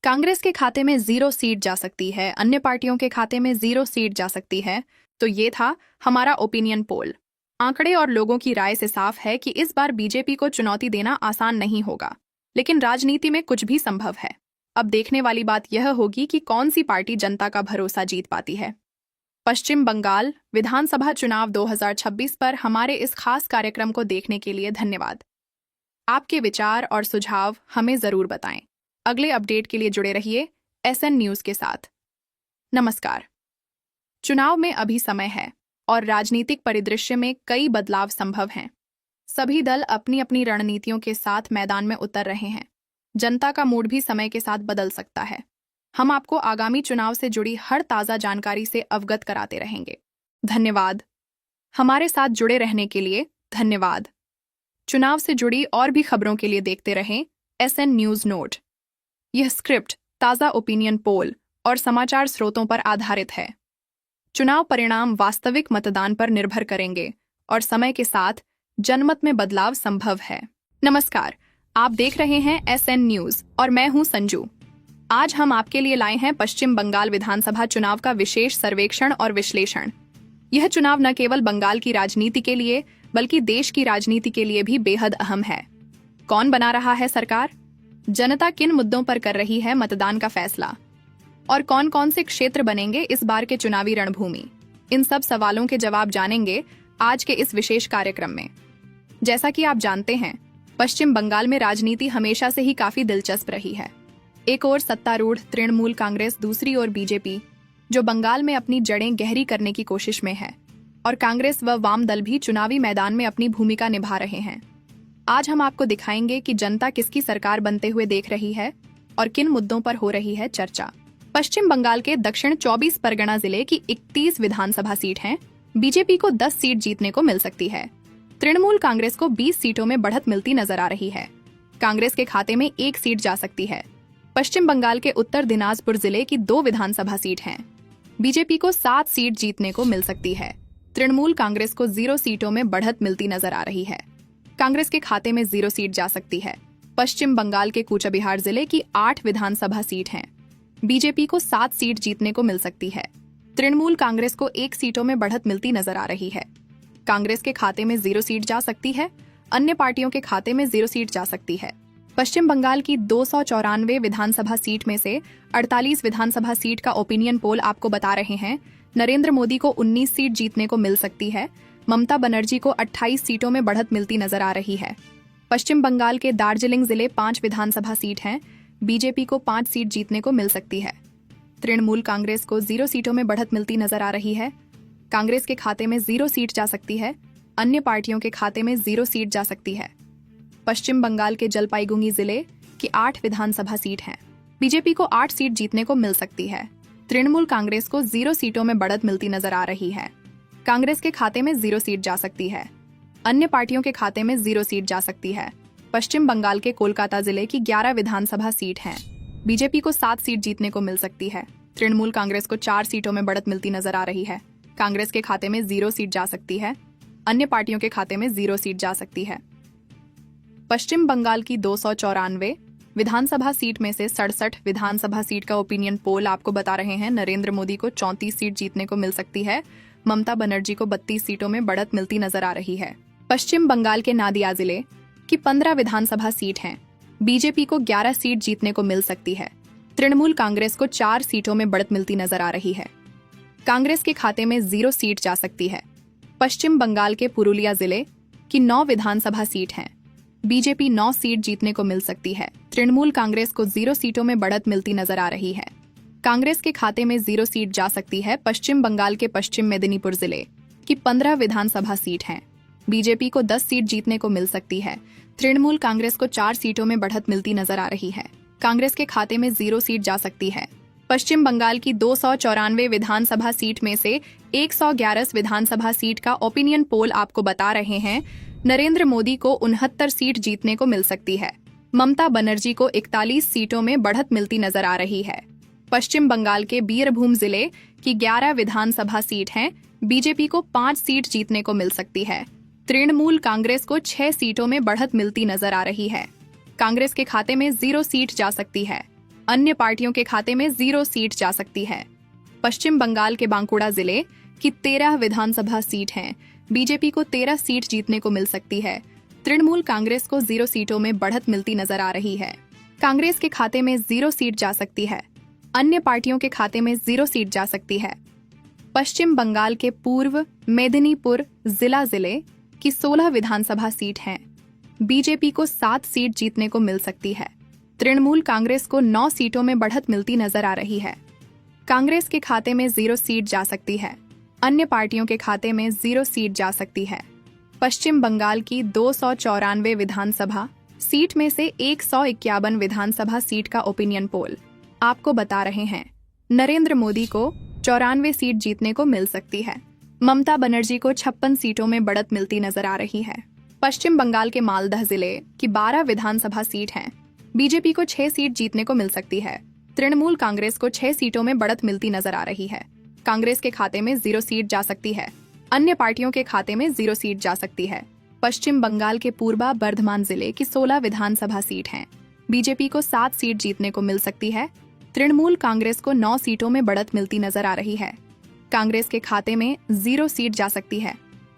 कांग्रेस के खाते में 0 सीट जा सकती है। अन्य पार्टियों के खाते में 0 सीट जा सकती है। तो ये था हमारा ओपिनियन पोल। आंकड़े और लोगों की राय से साफ है कि इस बार बीजेपी को चुनौती देना आसान नहीं होगा, लेकिन राजनीति में कुछ भी संभव है। अब देखने वाली बात यह होगी कि कौन सी पार्टी जनता का भरोसा जीत पाती है। पश्चिम बंगाल विधानसभा चुनाव 2026 पर हमारे इस खास कार्यक्रम को देखने के लिए धन्यवाद। आपके विचार और सुझाव हमें जरूर बताएं। अगले अपडेट के लिए जुड़े रहिए SN न्यूज के साथ। नमस्कार। चुनाव में अभी समय है और राजनीतिक परिदृश्य में कई बदलाव संभव हैं। सभी दल अपनी अपनी रणनीतियों के साथ मैदान में उतर रहे हैं। जनता का मूड भी समय के साथ बदल सकता है। हम आपको आगामी चुनाव से जुड़ी हर ताज़ा जानकारी से अवगत कराते रहेंगे। धन्यवाद। हमारे साथ जुड़े रहने के लिए धन्यवाद। चुनाव से जुड़ी और भी खबरों के लिए देखते रहें SN न्यूज नोट। यह स्क्रिप्ट ताज़ा ओपिनियन पोल और समाचार स्रोतों पर आधारित है। चुनाव परिणाम वास्तविक मतदान पर निर्भर करेंगे और समय के साथ जनमत में बदलाव संभव है। नमस्कार, आप देख रहे हैं SN न्यूज और मैं हूं संजू। आज हम आपके लिए लाए हैं पश्चिम बंगाल विधानसभा चुनाव का विशेष सर्वेक्षण और विश्लेषण। यह चुनाव न केवल बंगाल की राजनीति के लिए बल्कि देश की राजनीति के लिए भी बेहद अहम है। कौन बना रहा है सरकार? जनता किन मुद्दों पर कर रही है मतदान का फैसला? और कौन कौन से क्षेत्र बनेंगे इस बार के चुनावी रणभूमि? इन सब सवालों के जवाब जानेंगे आज के इस विशेष कार्यक्रम में। जैसा कि आप जानते हैं, पश्चिम बंगाल में राजनीति हमेशा से ही काफी दिलचस्प रही है। एक ओर सत्तारूढ़ तृणमूल कांग्रेस, दूसरी ओर बीजेपी, जो बंगाल में अपनी जड़ें गहरी करने की कोशिश में है, और कांग्रेस व वाम दल भी चुनावी मैदान में अपनी भूमिका निभा रहे हैं। आज हम आपको दिखाएंगे कि जनता किसकी सरकार बनते हुए देख रही है और किन मुद्दों पर हो रही है चर्चा। पश्चिम बंगाल के दक्षिण 24 परगना जिले की 31 विधानसभा सीट हैं। बीजेपी को 10 सीट जीतने को मिल सकती है। तृणमूल कांग्रेस को 20 सीटों में बढ़त मिलती नजर आ रही है। कांग्रेस के खाते में 1 सीट जा सकती है। पश्चिम बंगाल के उत्तर दिनाजपुर जिले की 2 विधानसभा सीट हैं। बीजेपी को 7 सीट जीतने को मिल सकती है। तृणमूल कांग्रेस को 0 सीटों में बढ़त मिलती नजर आ रही है। कांग्रेस के खाते में 0 सीट जा सकती है। पश्चिम बंगाल के कूचबिहार जिले की 8 विधानसभा सीट हैं। बीजेपी को 7 सीट जीतने को मिल सकती है। तृणमूल कांग्रेस को 1 सीटों में बढ़त मिलती नजर आ रही है। कांग्रेस के खाते में 0 सीट जा सकती है। अन्य पार्टियों के खाते में 0 सीट जा सकती है। पश्चिम बंगाल की 294 विधानसभा सीट में से 48 विधानसभा सीट का ओपिनियन पोल आपको बता रहे हैं नरेंद्र मोदी को 19 सीट जीतने को मिल सकती है। ममता बनर्जी को 28 सीटों में बढ़त मिलती नजर आ रही है। पश्चिम बंगाल के दार्जिलिंग जिले 5 विधानसभा सीट हैं। बीजेपी को 5 सीट जीतने को मिल सकती है। तृणमूल कांग्रेस को 0 सीटों में बढ़त मिलती नजर आ रही है। कांग्रेस के खाते में 0 सीट जा सकती है। अन्य पार्टियों के खाते में 0 सीट जा सकती है। पश्चिम बंगाल के जलपाईगुड़ी जिले की 8 विधानसभा सीट हैं। बीजेपी को 8 सीट जीतने को मिल सकती है। तृणमूल कांग्रेस को 0 सीटों में बढ़त मिलती नजर आ रही है। कांग्रेस के खाते में 0 सीट जा सकती है। अन्य पार्टियों के खाते में 0 सीट जा सकती है। पश्चिम बंगाल के कोलकाता जिले की 11 विधानसभा सीट हैं। बीजेपी को 7 सीट जीतने को मिल सकती है। तृणमूल कांग्रेस को 4 सीटों में बढ़त मिलती नजर आ रही है। कांग्रेस के खाते में 0 सीट जा सकती है। अन्य पार्टियों के खाते में 0 सीट जा सकती है। पश्चिम बंगाल की 294 विधानसभा सीट में से 67 विधानसभा सीट का ओपिनियन पोल आपको बता रहे हैं नरेंद्र मोदी को 34 सीट जीतने को मिल सकती है। ममता बनर्जी को 32 सीटों में बढ़त मिलती नजर आ रही है। पश्चिम बंगाल के नादिया जिले की 15 विधानसभा सीट हैं। बीजेपी को 11 सीट जीतने को मिल सकती है। तृणमूल कांग्रेस को 4 सीटों में बढ़त मिलती नजर आ रही है। कांग्रेस के खाते में 0 सीट जा सकती है। पश्चिम बंगाल के पुरुलिया जिले की 9 विधानसभा सीट हैं। बीजेपी 9 सीट जीतने को मिल सकती है। तृणमूल कांग्रेस को 0 सीटों में बढ़त मिलती नजर आ रही है। कांग्रेस के खाते में 0 सीट जा सकती है। पश्चिम बंगाल के पश्चिम मेदिनीपुर जिले की 15 विधानसभा सीट हैं। बीजेपी को 10 सीट जीतने को मिल सकती है। तृणमूल कांग्रेस को 4 सीटों में बढ़त मिलती नजर आ रही है। कांग्रेस के खाते में 0 सीट जा सकती है। पश्चिम बंगाल की 294 विधानसभा सीट में से 111 विधानसभा सीट का ओपिनियन पोल आपको बता रहे हैं नरेंद्र मोदी को 69 सीट जीतने को मिल सकती है। ममता बनर्जी को 41 सीटों में बढ़त मिलती नजर आ रही है। पश्चिम बंगाल के बीरभूम जिले की 11 विधानसभा सीट हैं। बीजेपी को 5 सीट जीतने को मिल सकती है। तृणमूल कांग्रेस को 6 सीटों में बढ़त मिलती नजर आ रही है। कांग्रेस के खाते में 0 सीट जा सकती है। अन्य पार्टियों के खाते में 0 सीट जा सकती है। पश्चिम बंगाल के बांकुड़ा जिले की 13 विधानसभा सीट हैं। बीजेपी को 13 सीट जीतने को मिल सकती है। तृणमूल कांग्रेस को 0 सीटों में बढ़त मिलती नजर आ रही है। कांग्रेस के खाते में 0 सीट जा सकती है। अन्य पार्टियों के खाते में 0 सीट जा सकती है। पश्चिम बंगाल के पूर्व मेदिनीपुर जिले की 16 विधानसभा सीट हैं। बीजेपी को 7 सीट जीतने को मिल सकती है। तृणमूल कांग्रेस को 9 सीटों में बढ़त मिलती नजर आ रही है। कांग्रेस के खाते में 0 सीट जा सकती है। अन्य पार्टियों के खाते में 0 सीट जा सकती है। पश्चिम बंगाल की 294 विधानसभा सीट में से 151 विधानसभा सीट का ओपिनियन पोल आपको बता रहे हैं नरेंद्र मोदी को 94 सीट जीतने को मिल सकती है। ममता बनर्जी को 56 सीटों में बढ़त मिलती नजर आ रही है। पश्चिम बंगाल के मालदह जिले की 12 विधानसभा सीट हैं। बीजेपी को 6 सीट जीतने को मिल सकती है। तृणमूल कांग्रेस को 6 सीटों में बढ़त मिलती नजर आ रही है। कांग्रेस के खाते में 0 सीट जा सकती है। अन्य पार्टियों के खाते में 0 सीट जा सकती है। पश्चिम बंगाल के पूर्वा बर्धमान जिले की 16 विधानसभा सीट हैं। बीजेपी को 7 सीट जीतने को मिल सकती है। तृणमूल कांग्रेस को 9 सीटों में बढ़त मिलती नजर आ रही है। कांग्रेस के खाते में 0 सीट जा सकती है।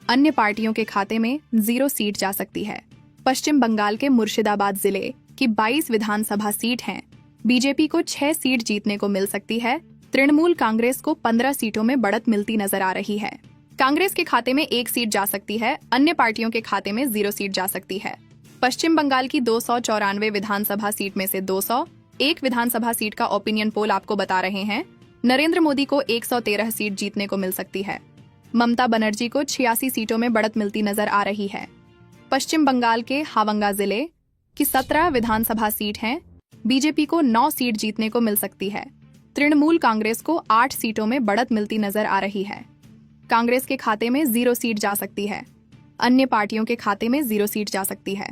अन्य पार्टियों के खाते में 0 सीट जा सकती है। पश्चिम बंगाल के मुर्शिदाबाद जिले की 22 विधानसभा सीट हैं। बीजेपी को 6 सीट जीतने को मिल सकती है। तृणमूल कांग्रेस को 15 सीटों में बढ़त मिलती नजर आ रही है। कांग्रेस के खाते में 1 सीट जा सकती है। अन्य पार्टियों के खाते में 0 सीट जा सकती है। पश्चिम बंगाल की 294 विधानसभा सीट में से 201 विधानसभा सीट का ओपिनियन पोल आपको बता रहे हैं नरेंद्र मोदी को 113 सीट जीतने को मिल सकती है। ममता बनर्जी को 86 सीटों में बढ़त मिलती नजर आ रही है। पश्चिम बंगाल के हावंगा जिले की 17 विधानसभा सीट हैं। बीजेपी को 9 सीट जीतने को मिल सकती है। तृणमूल कांग्रेस को 8 सीटों में बढ़त मिलती नजर आ रही है। कांग्रेस के खाते में 0 सीट जा सकती है। अन्य पार्टियों के खाते में 0 सीट जा सकती है।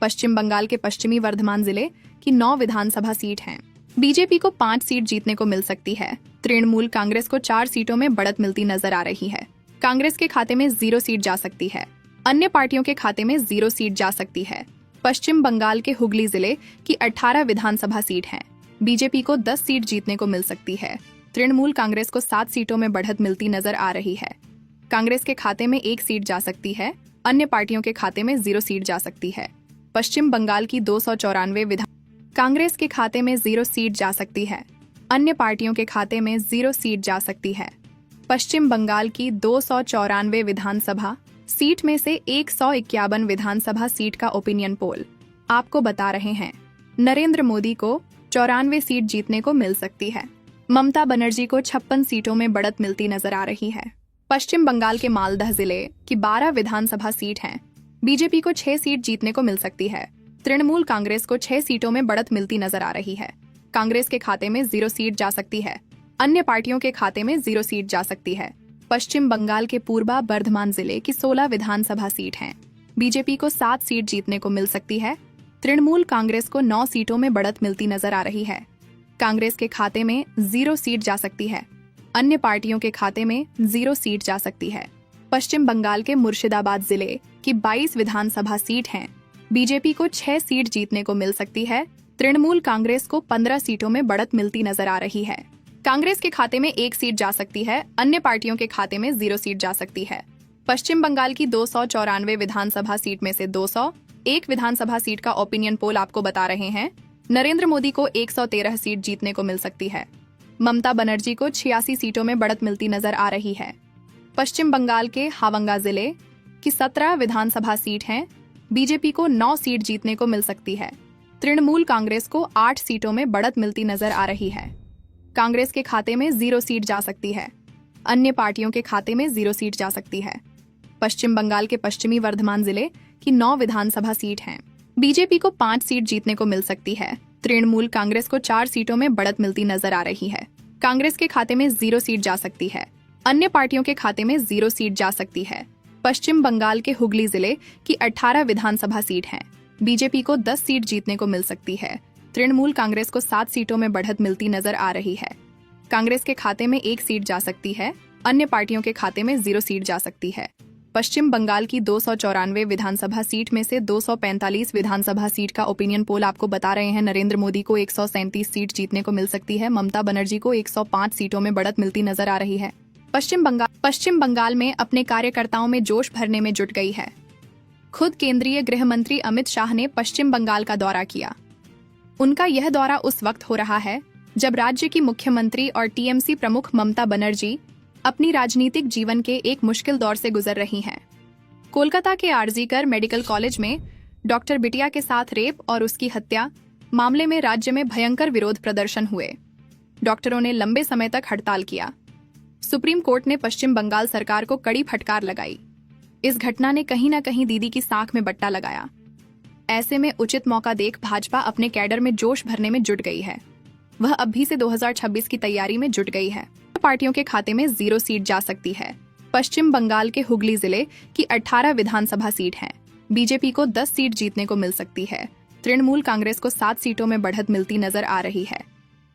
पश्चिम बंगाल के पश्चिमी वर्धमान जिले की 9 विधानसभा सीट हैं। बीजेपी को 5 सीट जीतने को मिल सकती है। तृणमूल कांग्रेस को 4 सीटों में बढ़त मिलती नजर आ रही है। कांग्रेस के खाते में 0 सीट जा सकती है। अन्य पार्टियों के खाते में 0 सीट जा सकती है। पश्चिम बंगाल के हुगली जिले की 18 विधानसभा सीट हैं। बीजेपी को 10 सीट जीतने को मिल सकती है। तृणमूल कांग्रेस को 7 सीटों में बढ़त मिलती नजर आ रही है। कांग्रेस के खाते में 1 सीट जा सकती है। अन्य पार्टियों के खाते में 0 सीट जा सकती है। पश्चिम बंगाल की 294 विधान कांग्रेस के खाते में 0 सीट जा सकती है। अन्य पार्टियों के खाते में 0 सीट जा सकती है। पश्चिम बंगाल की 294 विधानसभा सीट में से 151 विधानसभा सीट का ओपिनियन पोल आपको बता रहे हैं नरेंद्र मोदी को 94 सीट जीतने को मिल सकती है। ममता बनर्जी को 56 सीटों में बढ़त मिलती नजर आ रही है। पश्चिम बंगाल के मालदह जिले की 12 विधानसभा सीट हैं। बीजेपी को 6 सीट जीतने को मिल सकती है। तृणमूल कांग्रेस को 6 सीटों में बढ़त मिलती नजर आ रही है। कांग्रेस के खाते में 0 सीट जा सकती है। अन्य पार्टियों के खाते में 0 सीट जा सकती है। पश्चिम बंगाल के पूर्वा बर्धमान जिले की 16 विधानसभा सीट हैं। बीजेपी को 7 सीट जीतने को मिल सकती है। तृणमूल कांग्रेस को 9 सीटों में बढ़त मिलती नजर आ रही है। कांग्रेस के खाते में 0 सीट जा सकती है। अन्य पार्टियों के खाते में 0 सीट जा सकती है। पश्चिम बंगाल के मुर्शिदाबाद जिले की 22 विधानसभा सीट हैं। बीजेपी को 6 सीट जीतने को मिल सकती है। तृणमूल कांग्रेस को 15 सीटों में बढ़त मिलती नजर आ रही है। कांग्रेस के खाते में 1 सीट जा सकती है। अन्य पार्टियों के खाते में 0 सीट जा सकती है। पश्चिम बंगाल की 294 विधानसभा सीट में से 201 विधानसभा सीट का ओपिनियन पोल आपको बता रहे हैं नरेंद्र मोदी को 113 सीट जीतने को मिल सकती है। ममता बनर्जी को 86 सीटों में बढ़त मिलती नजर आ रही है। पश्चिम बंगाल के हावंगा जिले की 17 विधानसभा सीट हैं। बीजेपी को 9 सीट जीतने को मिल सकती है। तृणमूल कांग्रेस को 8 सीटों में बढ़त मिलती नजर आ रही है। कांग्रेस के खाते में 0 सीट जा सकती है। अन्य पार्टियों के खाते में 0 सीट जा सकती है। पश्चिम बंगाल के पश्चिमी वर्धमान जिले की 9 विधानसभा सीट हैं। बीजेपी को 5 सीट जीतने को मिल सकती है। तृणमूल कांग्रेस को 4 सीटों में बढ़त मिलती नजर आ रही है। कांग्रेस के खाते में 0 सीट जा सकती है। अन्य पार्टियों के खाते में 0 सीट जा सकती है। पश्चिम बंगाल के हुगली जिले की 18 विधानसभा सीट हैं। बीजेपी को 10 सीट जीतने को मिल सकती है। तृणमूल कांग्रेस को 7 सीटों में बढ़त मिलती नजर आ रही है। कांग्रेस के खाते में 1 सीट जा सकती है। अन्य पार्टियों के खाते में 0 सीट जा सकती है। पश्चिम बंगाल की 294 विधानसभा सीट में से 245 विधानसभा सीट का ओपिनियन पोल आपको बता रहे हैं नरेंद्र मोदी को 137 सीट जीतने को मिल सकती है। ममता बनर्जी को 105 सीटों में बढ़त मिलती नजर आ रही है। पश्चिम बंगाल में अपने कार्यकर्ताओं में जोश भरने में जुट गई है। खुद केंद्रीय गृह मंत्री अमित शाह ने पश्चिम बंगाल का दौरा किया। उनका यह दौरा उस वक्त हो रहा है जब राज्य की मुख्यमंत्री और टीएमसी प्रमुख ममता बनर्जी अपनी राजनीतिक जीवन के एक मुश्किल दौर से गुजर रही हैं। कोलकाता के आरजीकर मेडिकल कॉलेज में डॉक्टर बिटिया के साथ रेप और उसकी हत्या मामले में राज्य में भयंकर विरोध प्रदर्शन हुए। डॉक्टरों ने लंबे समय तक हड़ताल किया। सुप्रीम कोर्ट ने पश्चिम बंगाल सरकार को कड़ी फटकार लगाई। इस घटना ने कहीं न कहीं दीदी की साख में बट्टा लगाया। ऐसे में उचित मौका देख भाजपा अपने कैडर में जोश भरने में जुट गई है। वह अब भी से 2026 की तैयारी में जुट गई है। पार्टियों के खाते में 0 सीट जा सकती है। पश्चिम बंगाल के हुगली जिले की 18 विधानसभा सीट हैं। बीजेपी को 10 सीट जीतने को मिल सकती है। तृणमूल कांग्रेस को 7 सीटों में बढ़त मिलती नजर आ रही है।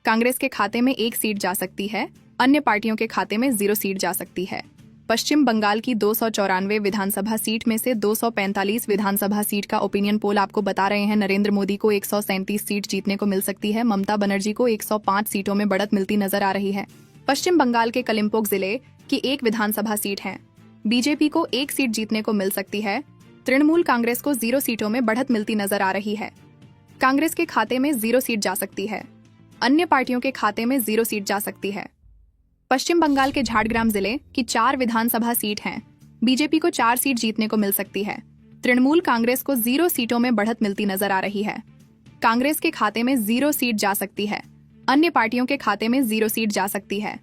कांग्रेस के खाते में 1 सीट जा सकती है। अन्य पार्टियों के खाते में 0 सीट जा सकती है। पश्चिम बंगाल की 294 विधानसभा सीट में से 245 विधानसभा सीट का ओपिनियन पोल आपको बता रहे हैं नरेंद्र मोदी को 137 सीट जीतने को मिल सकती है। ममता बनर्जी को 105 सीटों में बढ़त मिलती नजर आ रही है। पश्चिम बंगाल के कलिम्पोंग जिले की 1 विधानसभा सीट है। बीजेपी को 1 सीट जीतने को मिल सकती है। तृणमूल कांग्रेस को 0 सीटों में बढ़त मिलती नजर आ रही है। कांग्रेस के खाते में 0 सीट जा सकती है। अन्य पार्टियों के खाते में 0 सीट जा सकती है। पश्चिम बंगाल के झारग्राम जिले की 4 विधानसभा सीट हैं। बीजेपी को 4 सीट जीतने को मिल सकती है। तृणमूल कांग्रेस को 0 सीटों में बढ़त मिलती नजर आ रही है। कांग्रेस के खाते में 0 सीट जा सकती है। अन्य पार्टियों के खाते में 0 सीट जा सकती है।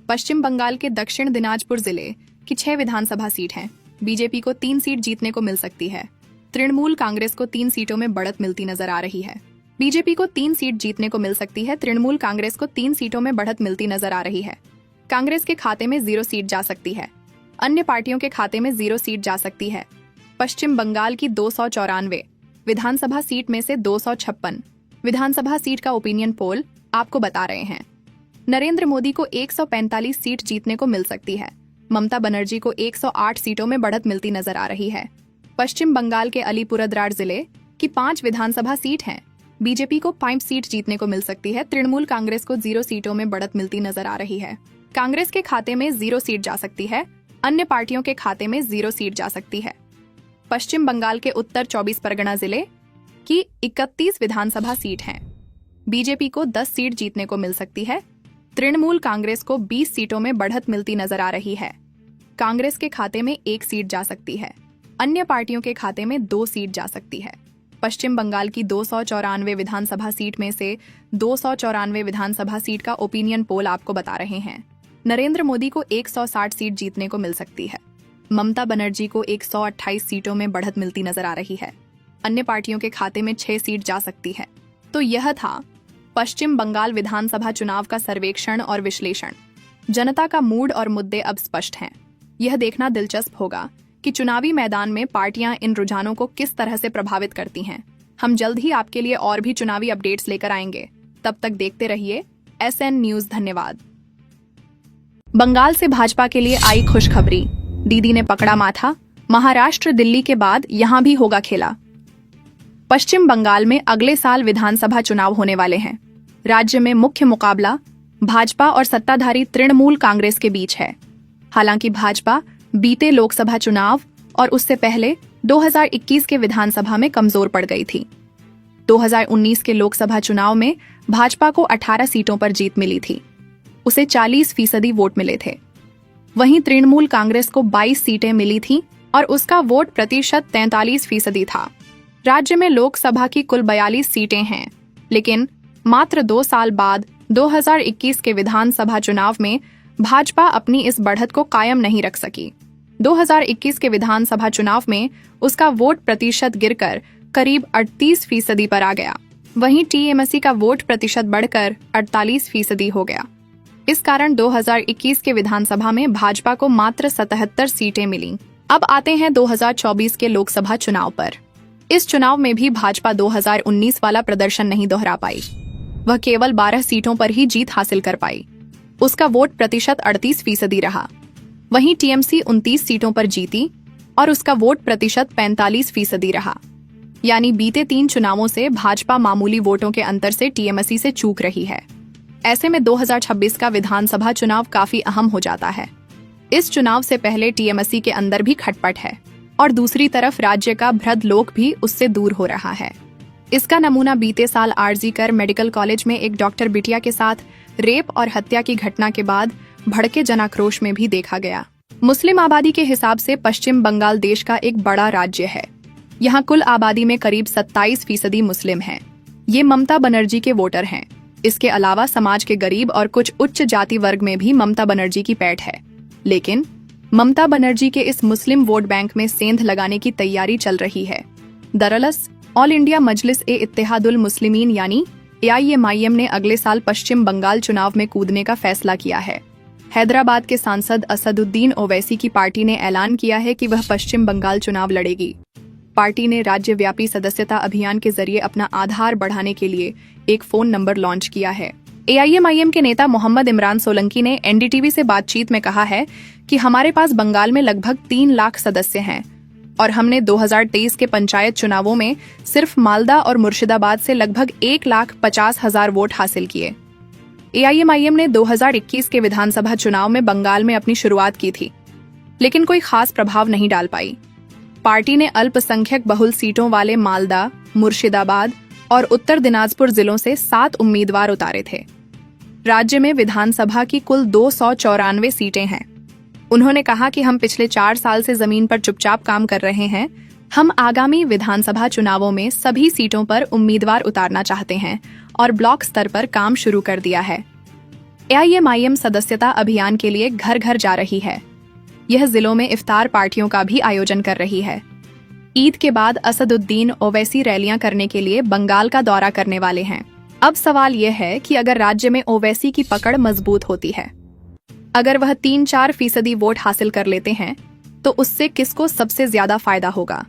पश्चिम बंगाल के दक्षिण दिनाजपुर जिले की 6 विधानसभा सीट हैं। बीजेपी को 3 सीट जीतने को मिल सकती है। तृणमूल कांग्रेस को 3 सीटों में बढ़त मिलती नजर आ रही है। बीजेपी को 3 सीट जीतने को मिल सकती है। तृणमूल कांग्रेस को 3 सीटों में बढ़त मिलती नजर आ रही है। कांग्रेस के खाते में 0 सीट जा सकती है। अन्य पार्टियों के खाते में 0 सीट जा सकती है। पश्चिम बंगाल की 294 विधानसभा सीट में से 256 विधानसभा सीट का ओपिनियन पोल आपको बता रहे हैं नरेंद्र मोदी को 145 सीट जीतने को मिल सकती है। ममता बनर्जी को 108 सीटों में बढ़त मिलती नजर आ रही है। पश्चिम बंगाल के अलीपुरद्वार जिले की 5 विधानसभा सीट हैं। बीजेपी को 5 सीट जीतने को मिल सकती है। तृणमूल कांग्रेस को 0 सीटों में बढ़त मिलती नजर आ रही है। कांग्रेस के खाते में 0 सीट जा सकती है। अन्य पार्टियों के खाते में 0 सीट जा सकती है। पश्चिम बंगाल के उत्तर 24 परगना जिले की 31 विधानसभा सीट हैं। बीजेपी को 10 सीट जीतने को मिल सकती है। तृणमूल कांग्रेस को 20 सीटों में बढ़त मिलती नजर आ रही है। कांग्रेस के खाते में 1 सीट जा सकती है। अन्य पार्टियों के खाते में 2 सीट जा सकती है। पश्चिम बंगाल की 294 विधानसभा सीट में से 294 विधानसभा सीट का ओपिनियन पोल आपको बता रहे हैं नरेंद्र मोदी को 160 सीट जीतने को मिल सकती है। ममता बनर्जी को 128 सीटों में बढ़त मिलती नजर आ रही है। अन्य पार्टियों के खाते में 6 सीट जा सकती है। तो यह था पश्चिम बंगाल विधानसभा चुनाव का सर्वेक्षण और विश्लेषण। जनता का मूड और मुद्दे अब स्पष्ट हैं। यह देखना दिलचस्प होगा कि चुनावी मैदान में पार्टियां इन रुझानों को किस तरह से प्रभावित करती हैं। हम जल्द ही आपके लिए और भी चुनावी अपडेट्स लेकर आएंगे। तब तक देखते रहिए SN न्यूज। धन्यवाद। बंगाल से भाजपा के लिए आई खुशखबरी। दीदी ने पकड़ा माथा। महाराष्ट्र दिल्ली के बाद यहां भी होगा खेला। पश्चिम बंगाल में अगले साल विधानसभा चुनाव होने वाले हैं। राज्य में मुख्य मुकाबला भाजपा और सत्ताधारी तृणमूल कांग्रेस के बीच है। हालांकि भाजपा बीते लोकसभा चुनाव और उससे पहले 2021 के विधानसभा में कमजोर पड़ गई थी। 2019 के लोकसभा चुनाव में भाजपा को 18 सीटों पर जीत मिली थी। उसे 40% वोट मिले थे। वहीं तृणमूल कांग्रेस को 22 सीटें मिली थीं और उसका वोट प्रतिशत 43% था। राज्य में लोकसभा की कुल 42 सीटें हैं, लेकिन मात्र 2 साल बाद 2021 के विधानसभा चुनाव में भाजपा अपनी इस बढ़त को कायम नहीं रख सकी। 2021 के विधानसभा चुनाव में उसका वोट प्रतिशत गिरकर करीब 38% पर आ गया। वहीं टीएमसी का वोट प्रतिशत बढ़कर 48% हो गया। इस कारण 2021 के विधानसभा में भाजपा को मात्र 77 सीटें मिलीं। अब आते हैं 2024 के लोकसभा चुनाव पर। इस चुनाव में भी भाजपा 2019 वाला प्रदर्शन नहीं दोहरा पाई। वह केवल 12 सीटों पर ही जीत हासिल कर पाई। उसका वोट प्रतिशत 38% रहा। वहीं टीएमसी 29 सीटों पर जीती और उसका वोट प्रतिशत 45% रहा। यानी बीते 3 चुनावों से भाजपा मामूली वोटों के अंतर से टीएमसी से चूक रही है। ऐसे में 2026 का विधानसभा चुनाव काफी अहम हो जाता है। इस चुनाव से पहले टीएमसी के अंदर भी खटपट है और दूसरी तरफ राज्य का भ्रद लोक भी उससे दूर हो रहा है। इसका नमूना बीते साल आरजीकर मेडिकल कॉलेज में एक डॉक्टर बिटिया के साथ रेप और हत्या की घटना के बाद भड़के जनाक्रोश में भी देखा गया। मुस्लिम आबादी के हिसाब से पश्चिम बंगाल देश का एक बड़ा राज्य है। यहाँ कुल आबादी में करीब 27% मुस्लिम हैं। ये ममता बनर्जी के वोटर हैं। इसके अलावा समाज के गरीब और कुछ उच्च जाति वर्ग में भी ममता बनर्जी की पैठ है। लेकिन ममता बनर्जी के इस मुस्लिम वोट बैंक में सेंध लगाने की तैयारी चल रही है। दरअसल ऑल इंडिया मजलिस ए इत्तेहादुल मुस्लिमीन यानी AIMIM ने अगले साल पश्चिम बंगाल चुनाव में कूदने का फैसला किया है। हैदराबाद के सांसद असदुद्दीन ओवैसी की पार्टी ने ऐलान किया है कि वह पश्चिम बंगाल चुनाव लड़ेगी। पार्टी ने राज्यव्यापी सदस्यता अभियान के जरिए अपना आधार बढ़ाने के लिए एक फोन नंबर लॉन्च किया है। AIMIM के नेता मोहम्मद इमरान सोलंकी ने NDTV से बातचीत में कहा है कि हमारे पास बंगाल में लगभग 3 लाख सदस्य हैं और हमने 2023 के पंचायत चुनावों में सिर्फ मालदा और मुर्शिदाबाद से लगभग 1,50,000 वोट हासिल किए। AIMIM ने 2021 के विधानसभा चुनाव में बंगाल में अपनी शुरुआत की थी, लेकिन कोई खास प्रभाव नहीं डाल पाई। पार्टी ने अल्पसंख्यक बहुल सीटों वाले मालदा, मुर्शिदाबाद और उत्तर दिनाजपुर जिलों से 7 उम्मीदवार उतारे थे। राज्य में विधानसभा की कुल 294 सीटें हैं। उन्होंने कहा कि हम पिछले 4 साल से जमीन पर चुपचाप काम कर रहे हैं। हम आगामी विधानसभा चुनावों में सभी सीटों पर उम्मीदवार उतारना चाहते हैं और ब्लॉक स्तर पर काम शुरू कर दिया है। AIMIM सदस्यता अभियान के लिए घर घर जा रही है। यह जिलों में इफ्तार पार्टियों का भी आयोजन कर रही है। ईद के बाद असदुद्दीन ओवैसी रैलियां करने के लिए बंगाल का दौरा करने वाले हैं। अब सवाल यह है कि अगर राज्य में ओवैसी की पकड़ मजबूत होती है, अगर वह 3-4% वोट हासिल कर लेते हैं, तो उससे किसको सबसे ज्यादा फायदा होगा?